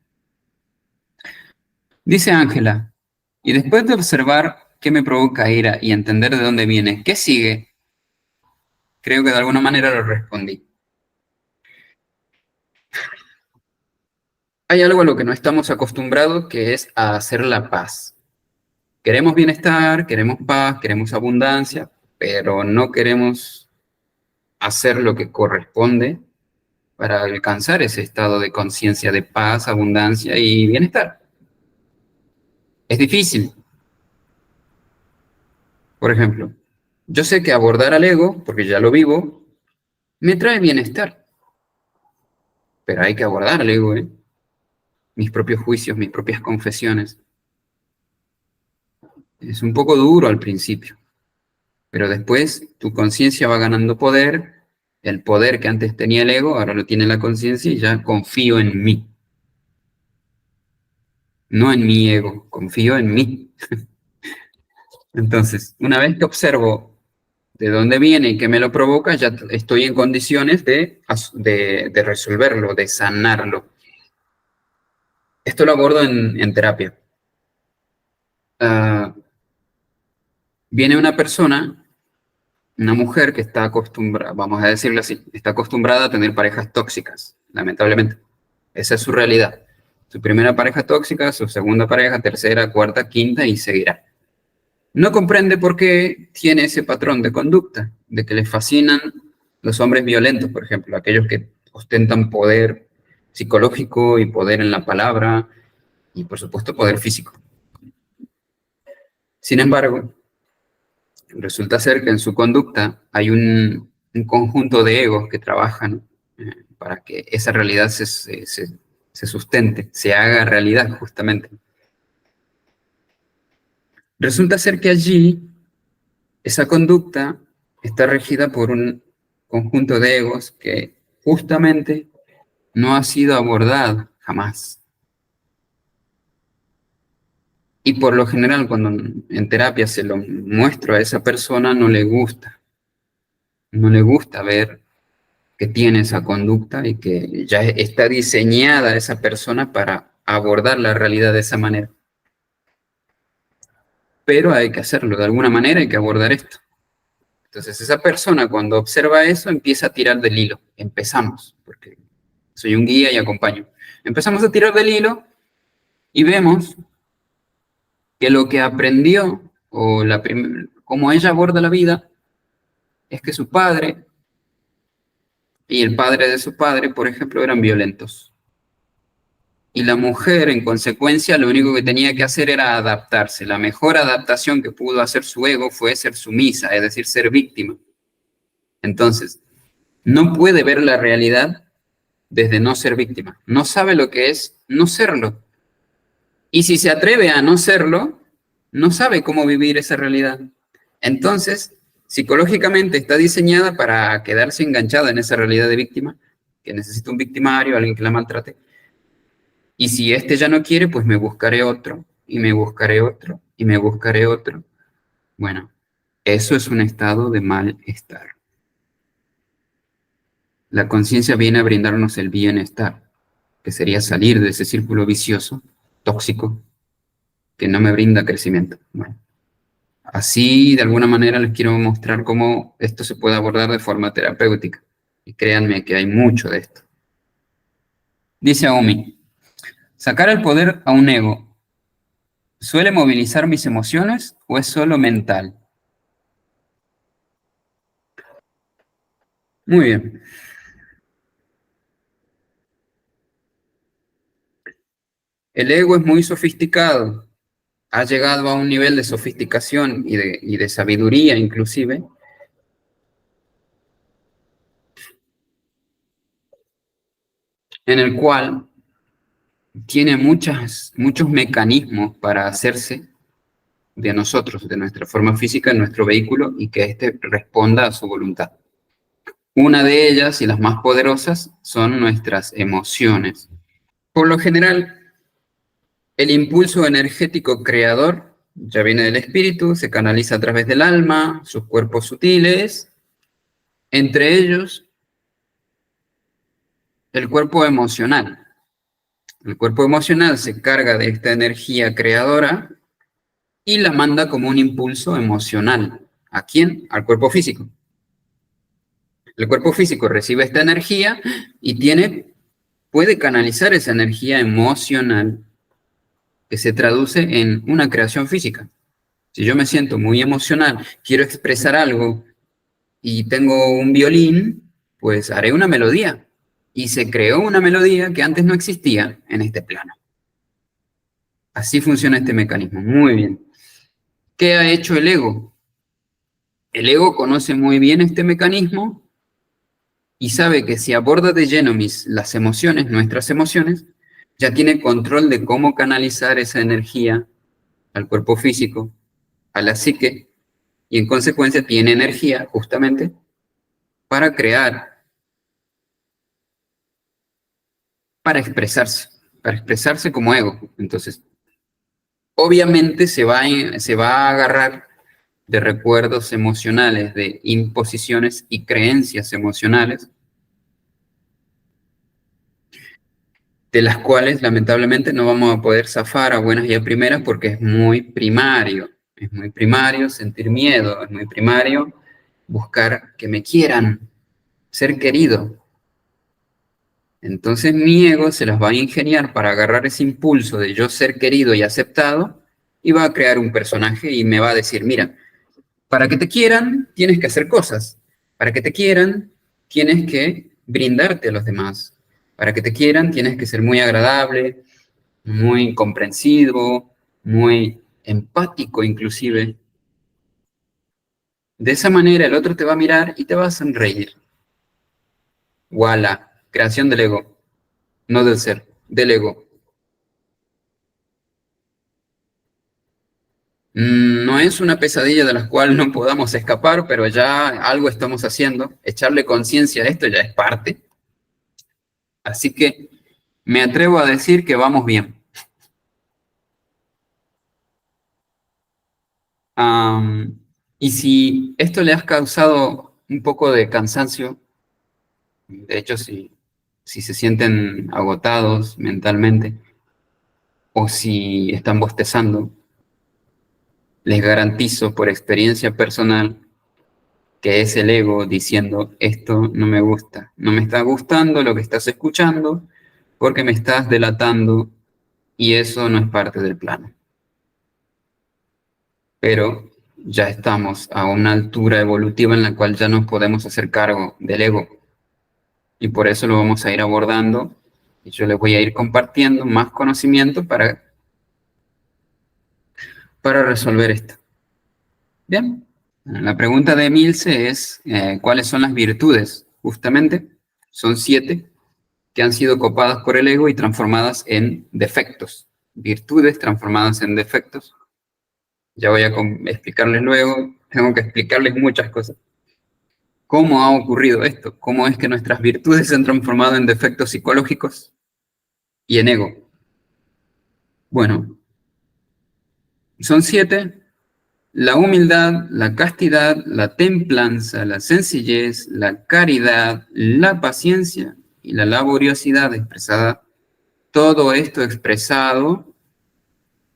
Dice Ángela, y después de observar qué me provoca ira y entender de dónde viene, ¿qué sigue? Creo que de alguna manera lo respondí. Hay algo a lo que no estamos acostumbrados que es a hacer la paz. Queremos bienestar, queremos paz, queremos abundancia, pero no queremos hacer lo que corresponde para alcanzar ese estado de conciencia de paz, abundancia y bienestar. Es difícil. Por ejemplo, yo sé que abordar al ego, porque ya lo vivo, me trae bienestar. Pero hay que abordar al ego, ¿eh? Mis propios juicios, mis propias confesiones. Es un poco duro al principio, pero después tu conciencia va ganando poder. El poder que antes tenía el ego, ahora lo tiene la conciencia y ya confío en mí. No en mi ego, confío en mí. Entonces, una vez que observo de dónde viene y qué me lo provoca, ya estoy en condiciones de resolverlo, de sanarlo. Esto lo abordo en terapia. Viene una persona, una mujer que está acostumbrada, vamos a decirlo así, está acostumbrada a tener parejas tóxicas, lamentablemente. Esa es su realidad. Su primera pareja tóxica, su segunda pareja, tercera, cuarta, quinta y seguirá. No comprende por qué tiene ese patrón de conducta, de que le fascinan los hombres violentos, por ejemplo, aquellos que ostentan poder psicológico y poder en la palabra y, por supuesto, poder físico. Sin embargo, resulta ser que en su conducta hay un conjunto de egos que trabajan para que esa realidad se sustente, se haga realidad justamente. Resulta ser que allí esa conducta está regida por un conjunto de egos que justamente no ha sido abordado jamás. Y por lo general, cuando en terapia se lo muestro a esa persona, no le gusta. No le gusta ver que tiene esa conducta y que ya está diseñada esa persona para abordar la realidad de esa manera. Pero hay que hacerlo, de alguna manera hay que abordar esto. Entonces esa persona cuando observa eso empieza a tirar del hilo. Empezamos, porque soy un guía y acompaño. Empezamos a tirar del hilo y vemos que lo que aprendió, o cómo ella aborda la vida, es que su padre y el padre de su padre, por ejemplo, eran violentos. Y la mujer, en consecuencia, lo único que tenía que hacer era adaptarse. La mejor adaptación que pudo hacer su ego fue ser sumisa, es decir, ser víctima. Entonces, no puede ver la realidad desde no ser víctima. No sabe lo que es no serlo. Y si se atreve a no serlo, no sabe cómo vivir esa realidad. Entonces, psicológicamente está diseñada para quedarse enganchada en esa realidad de víctima, que necesita un victimario, alguien que la maltrate. Y si este ya no quiere, pues me buscaré otro, y me buscaré otro, y me buscaré otro. Bueno, eso es un estado de malestar. La conciencia viene a brindarnos el bienestar, que sería salir de ese círculo vicioso, tóxico, que no me brinda crecimiento. Bueno, Así, de alguna manera, les quiero mostrar cómo esto se puede abordar de forma terapéutica. Y créanme que hay mucho de esto. Dice Aomi, sacar el poder a un ego, ¿suele movilizar mis emociones o es solo mental? Muy bien. El ego es muy sofisticado, ha llegado a un nivel de sofisticación y de sabiduría inclusive, en el cual tiene muchos mecanismos para hacerse de nosotros, de nuestra forma física, en nuestro vehículo y que éste responda a su voluntad. Una de ellas y las más poderosas son nuestras emociones. Por lo general, el impulso energético creador ya viene del espíritu, se canaliza a través del alma, sus cuerpos sutiles, entre ellos el cuerpo emocional. El cuerpo emocional se carga de esta energía creadora y la manda como un impulso emocional. ¿A quién? Al cuerpo físico. El cuerpo físico recibe esta energía y puede canalizar esa energía emocional que se traduce en una creación física. Si yo me siento muy emocional, quiero expresar algo y tengo un violín, pues haré una melodía. Y se creó una melodía que antes no existía en este plano. Así funciona este mecanismo. Muy bien. ¿Qué ha hecho el ego? El ego conoce muy bien este mecanismo y sabe que si aborda de lleno las emociones, nuestras emociones, ya tiene control de cómo canalizar esa energía al cuerpo físico, a la psique, y en consecuencia tiene energía justamente para crear, para expresarse como ego. Entonces, obviamente se va a agarrar de recuerdos emocionales, de imposiciones y creencias emocionales, de las cuales lamentablemente no vamos a poder zafar a buenas y a primeras porque es muy primario sentir miedo, es muy primario buscar que me quieran, ser querido. Entonces mi ego se las va a ingeniar para agarrar ese impulso de yo ser querido y aceptado y va a crear un personaje y me va a decir, mira, para que te quieran tienes que hacer cosas, para que te quieran tienes que brindarte a los demás, para que te quieran tienes que ser muy agradable, muy comprensivo, muy empático inclusive. De esa manera el otro te va a mirar y te va a sonreír. Wala, creación del ego, no del ser, del ego. No es una pesadilla de la cual no podamos escapar, pero ya algo estamos haciendo. Echarle conciencia a esto ya es parte. Así que me atrevo a decir que vamos bien. Am, y si esto le has causado un poco de cansancio, de hecho, si se sienten agotados mentalmente o si están bostezando, les garantizo por experiencia personal que es el ego diciendo, esto no me gusta, no me está gustando lo que estás escuchando porque me estás delatando y eso no es parte del plano. Pero ya estamos a una altura evolutiva en la cual ya nos podemos hacer cargo del ego y por eso lo vamos a ir abordando y yo les voy a ir compartiendo más conocimiento para resolver esto. Bien, la pregunta de Milce es, ¿cuáles son las virtudes? Justamente, son 7 que han sido copadas por el ego y transformadas en defectos. Virtudes transformadas en defectos. Ya voy a explicarles luego, tengo que explicarles muchas cosas. ¿Cómo ha ocurrido esto? ¿Cómo es que nuestras virtudes se han transformado en defectos psicológicos y en ego? Bueno, son 7. La humildad, la castidad, la templanza, la sencillez, la caridad, la paciencia y la laboriosidad expresada. Todo esto expresado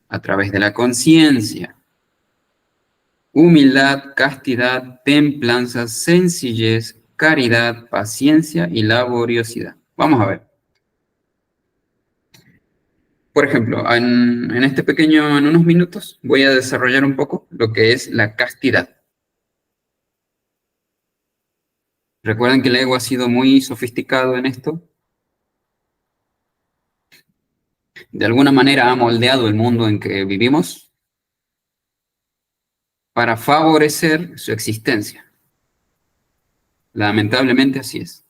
a través de la conciencia. humildad, castidad, templanza, sencillez, caridad, paciencia y laboriosidad. Vamos a ver. Por ejemplo, en unos minutos, voy a desarrollar un poco lo que es la castidad. Recuerden que el ego ha sido muy sofisticado en esto. De alguna manera ha moldeado el mundo en que vivimos para favorecer su existencia. Lamentablemente así es.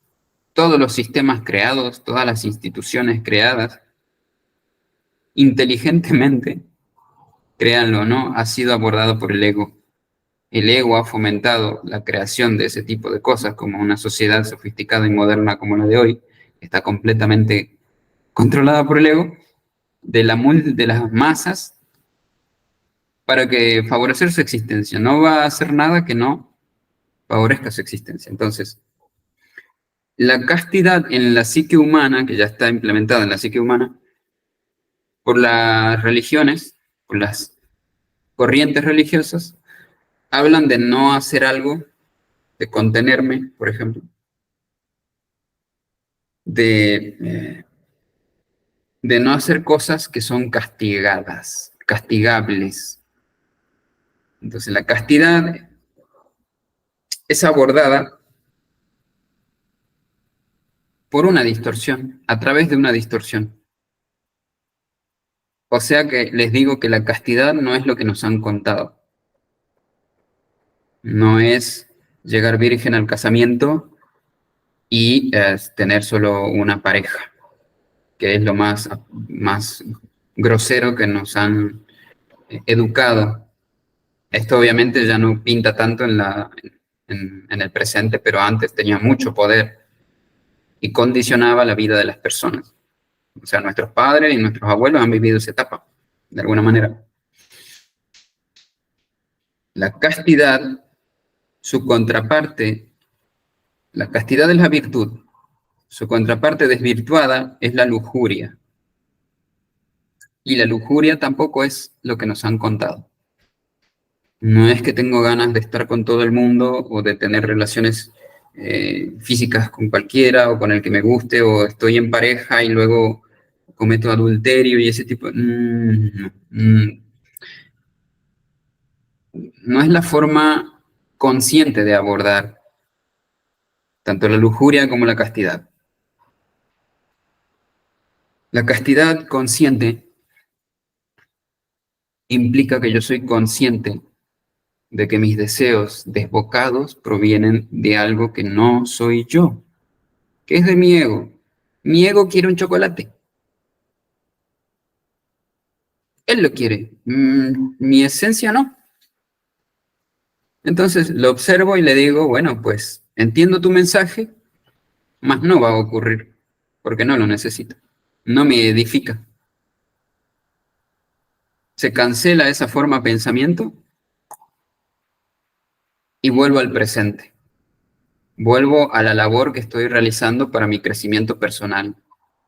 Todos los sistemas creados, todas las instituciones creadas, inteligentemente, créanlo o no, ha sido abordado por el ego. El ego ha fomentado la creación de ese tipo de cosas, como una sociedad sofisticada y moderna como la de hoy, que está completamente controlada por el ego, de las masas, para que favorecer su existencia. No va a hacer nada que no favorezca su existencia. Entonces, la castidad en la psique humana, que ya está implementada en la psique humana, por las religiones, por las corrientes religiosas, hablan de no hacer algo, de contenerme, por ejemplo, de no hacer cosas que son castigadas, castigables. Entonces la castidad es abordada por una distorsión, a través de una distorsión. O sea que les digo que la castidad no es lo que nos han contado. No es llegar virgen al casamiento y tener solo una pareja, que es lo más grosero que nos han educado. Esto obviamente ya no pinta tanto en el presente, pero antes tenía mucho poder y condicionaba la vida de las personas. O sea, nuestros padres y nuestros abuelos han vivido esa etapa, de alguna manera. La castidad, su contraparte, la castidad es la virtud, su contraparte desvirtuada es la lujuria. Y la lujuria tampoco es lo que nos han contado. No es que tengo ganas de estar con todo el mundo o de tener relaciones físicas con cualquiera o con el que me guste, o estoy en pareja y luego cometo adulterio y ese tipo. No es la forma consciente de abordar tanto la lujuria como la castidad. La castidad consciente implica que yo soy consciente de que mis deseos desbocados provienen de algo que no soy yo, que es de mi ego. Mi ego quiere un chocolate. Él lo quiere. Mi esencia no. Entonces lo observo y le digo, bueno, pues entiendo tu mensaje, mas no va a ocurrir, porque no lo necesito. No me edifica. Se cancela esa forma de pensamiento y vuelvo al presente. Vuelvo a la labor que estoy realizando para mi crecimiento personal.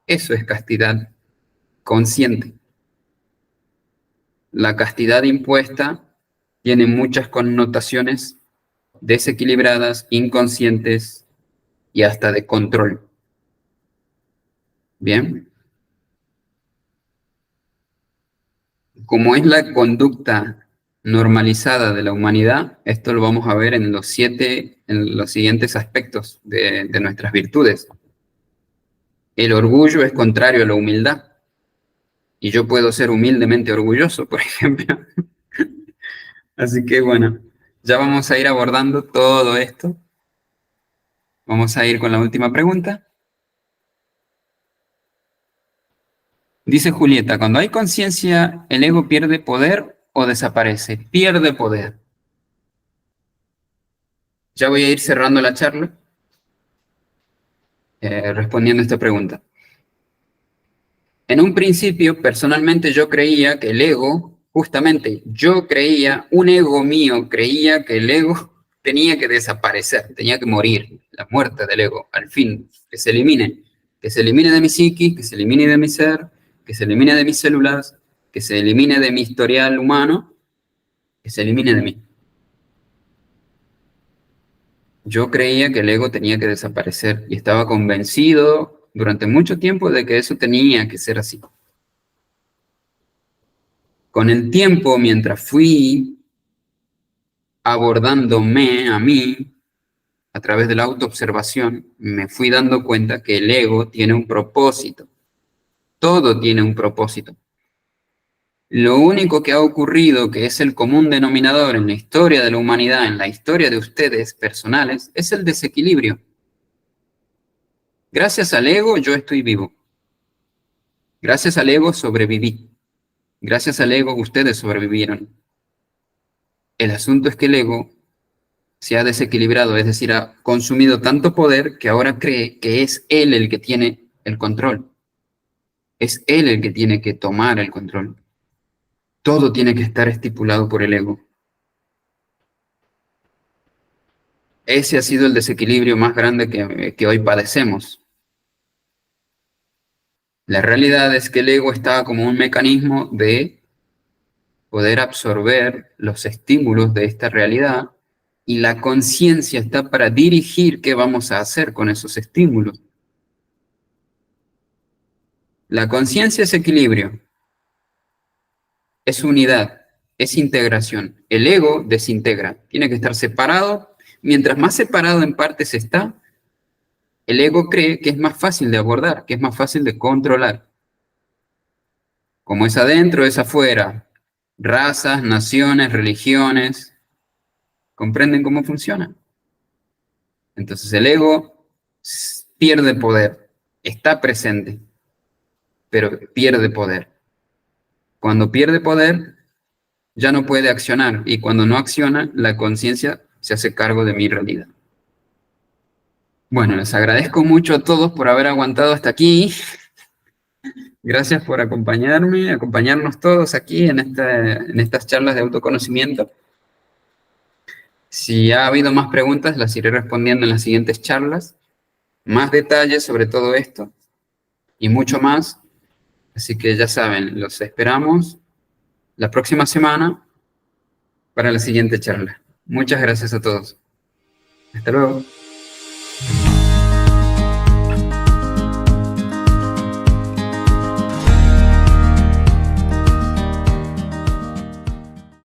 Eso es castidad consciente. La castidad impuesta tiene muchas connotaciones desequilibradas, inconscientes y hasta de control. Bien. Como es la conducta normalizada de la humanidad, esto lo vamos a ver en los siguientes aspectos de nuestras virtudes. El orgullo es contrario a la humildad. Y yo puedo ser humildemente orgulloso, por ejemplo. Así que bueno, ya vamos a ir abordando todo esto. Vamos a ir con la última pregunta. Dice Julieta, cuando hay conciencia, ¿el ego pierde poder o desaparece? Pierde poder. Ya voy a ir cerrando la charla respondiendo a esta pregunta. En un principio, personalmente yo creía que el ego, justamente yo creía, un ego mío creía que el ego tenía que desaparecer, tenía que morir, la muerte del ego, al fin, que se elimine de mi psiquis, que se elimine de mi ser, que se elimine de mis células, que se elimine de mi historial humano, que se elimine de mí. Yo creía que el ego tenía que desaparecer y estaba convencido durante mucho tiempo de que eso tenía que ser así. Con el tiempo, mientras fui abordándome a mí a través de la autoobservación, me fui dando cuenta que el ego tiene un propósito. Todo tiene un propósito. Lo único que ha ocurrido, que es el común denominador en la historia de la humanidad, en la historia de ustedes personales, es el desequilibrio. Gracias al ego yo estoy vivo. Gracias al ego sobreviví. Gracias al ego ustedes sobrevivieron. El asunto es que el ego se ha desequilibrado, es decir, ha consumido tanto poder que ahora cree que es él el que tiene el control. Es él el que tiene que tomar el control. Todo tiene que estar estipulado por el ego. Ese ha sido el desequilibrio más grande que hoy padecemos. La realidad es que el ego está como un mecanismo de poder absorber los estímulos de esta realidad y la conciencia está para dirigir qué vamos a hacer con esos estímulos. La conciencia es equilibrio, es unidad, es integración. El ego desintegra, tiene que estar separado. Mientras más separado en partes está, el ego cree que es más fácil de abordar, que es más fácil de controlar. Como es adentro, es afuera. Razas, naciones, religiones, ¿comprenden cómo funciona? Entonces el ego pierde poder, está presente, pero pierde poder. Cuando pierde poder, ya no puede accionar, y cuando no acciona, la conciencia se hace cargo de mi realidad. Bueno, les agradezco mucho a todos por haber aguantado hasta aquí. Gracias por acompañarme, acompañarnos todos aquí en estas charlas de autoconocimiento. Si ha habido más preguntas, las iré respondiendo en las siguientes charlas. Más detalles sobre todo esto y mucho más. Así que ya saben, los esperamos la próxima semana para la siguiente charla. Muchas gracias a todos. Hasta luego.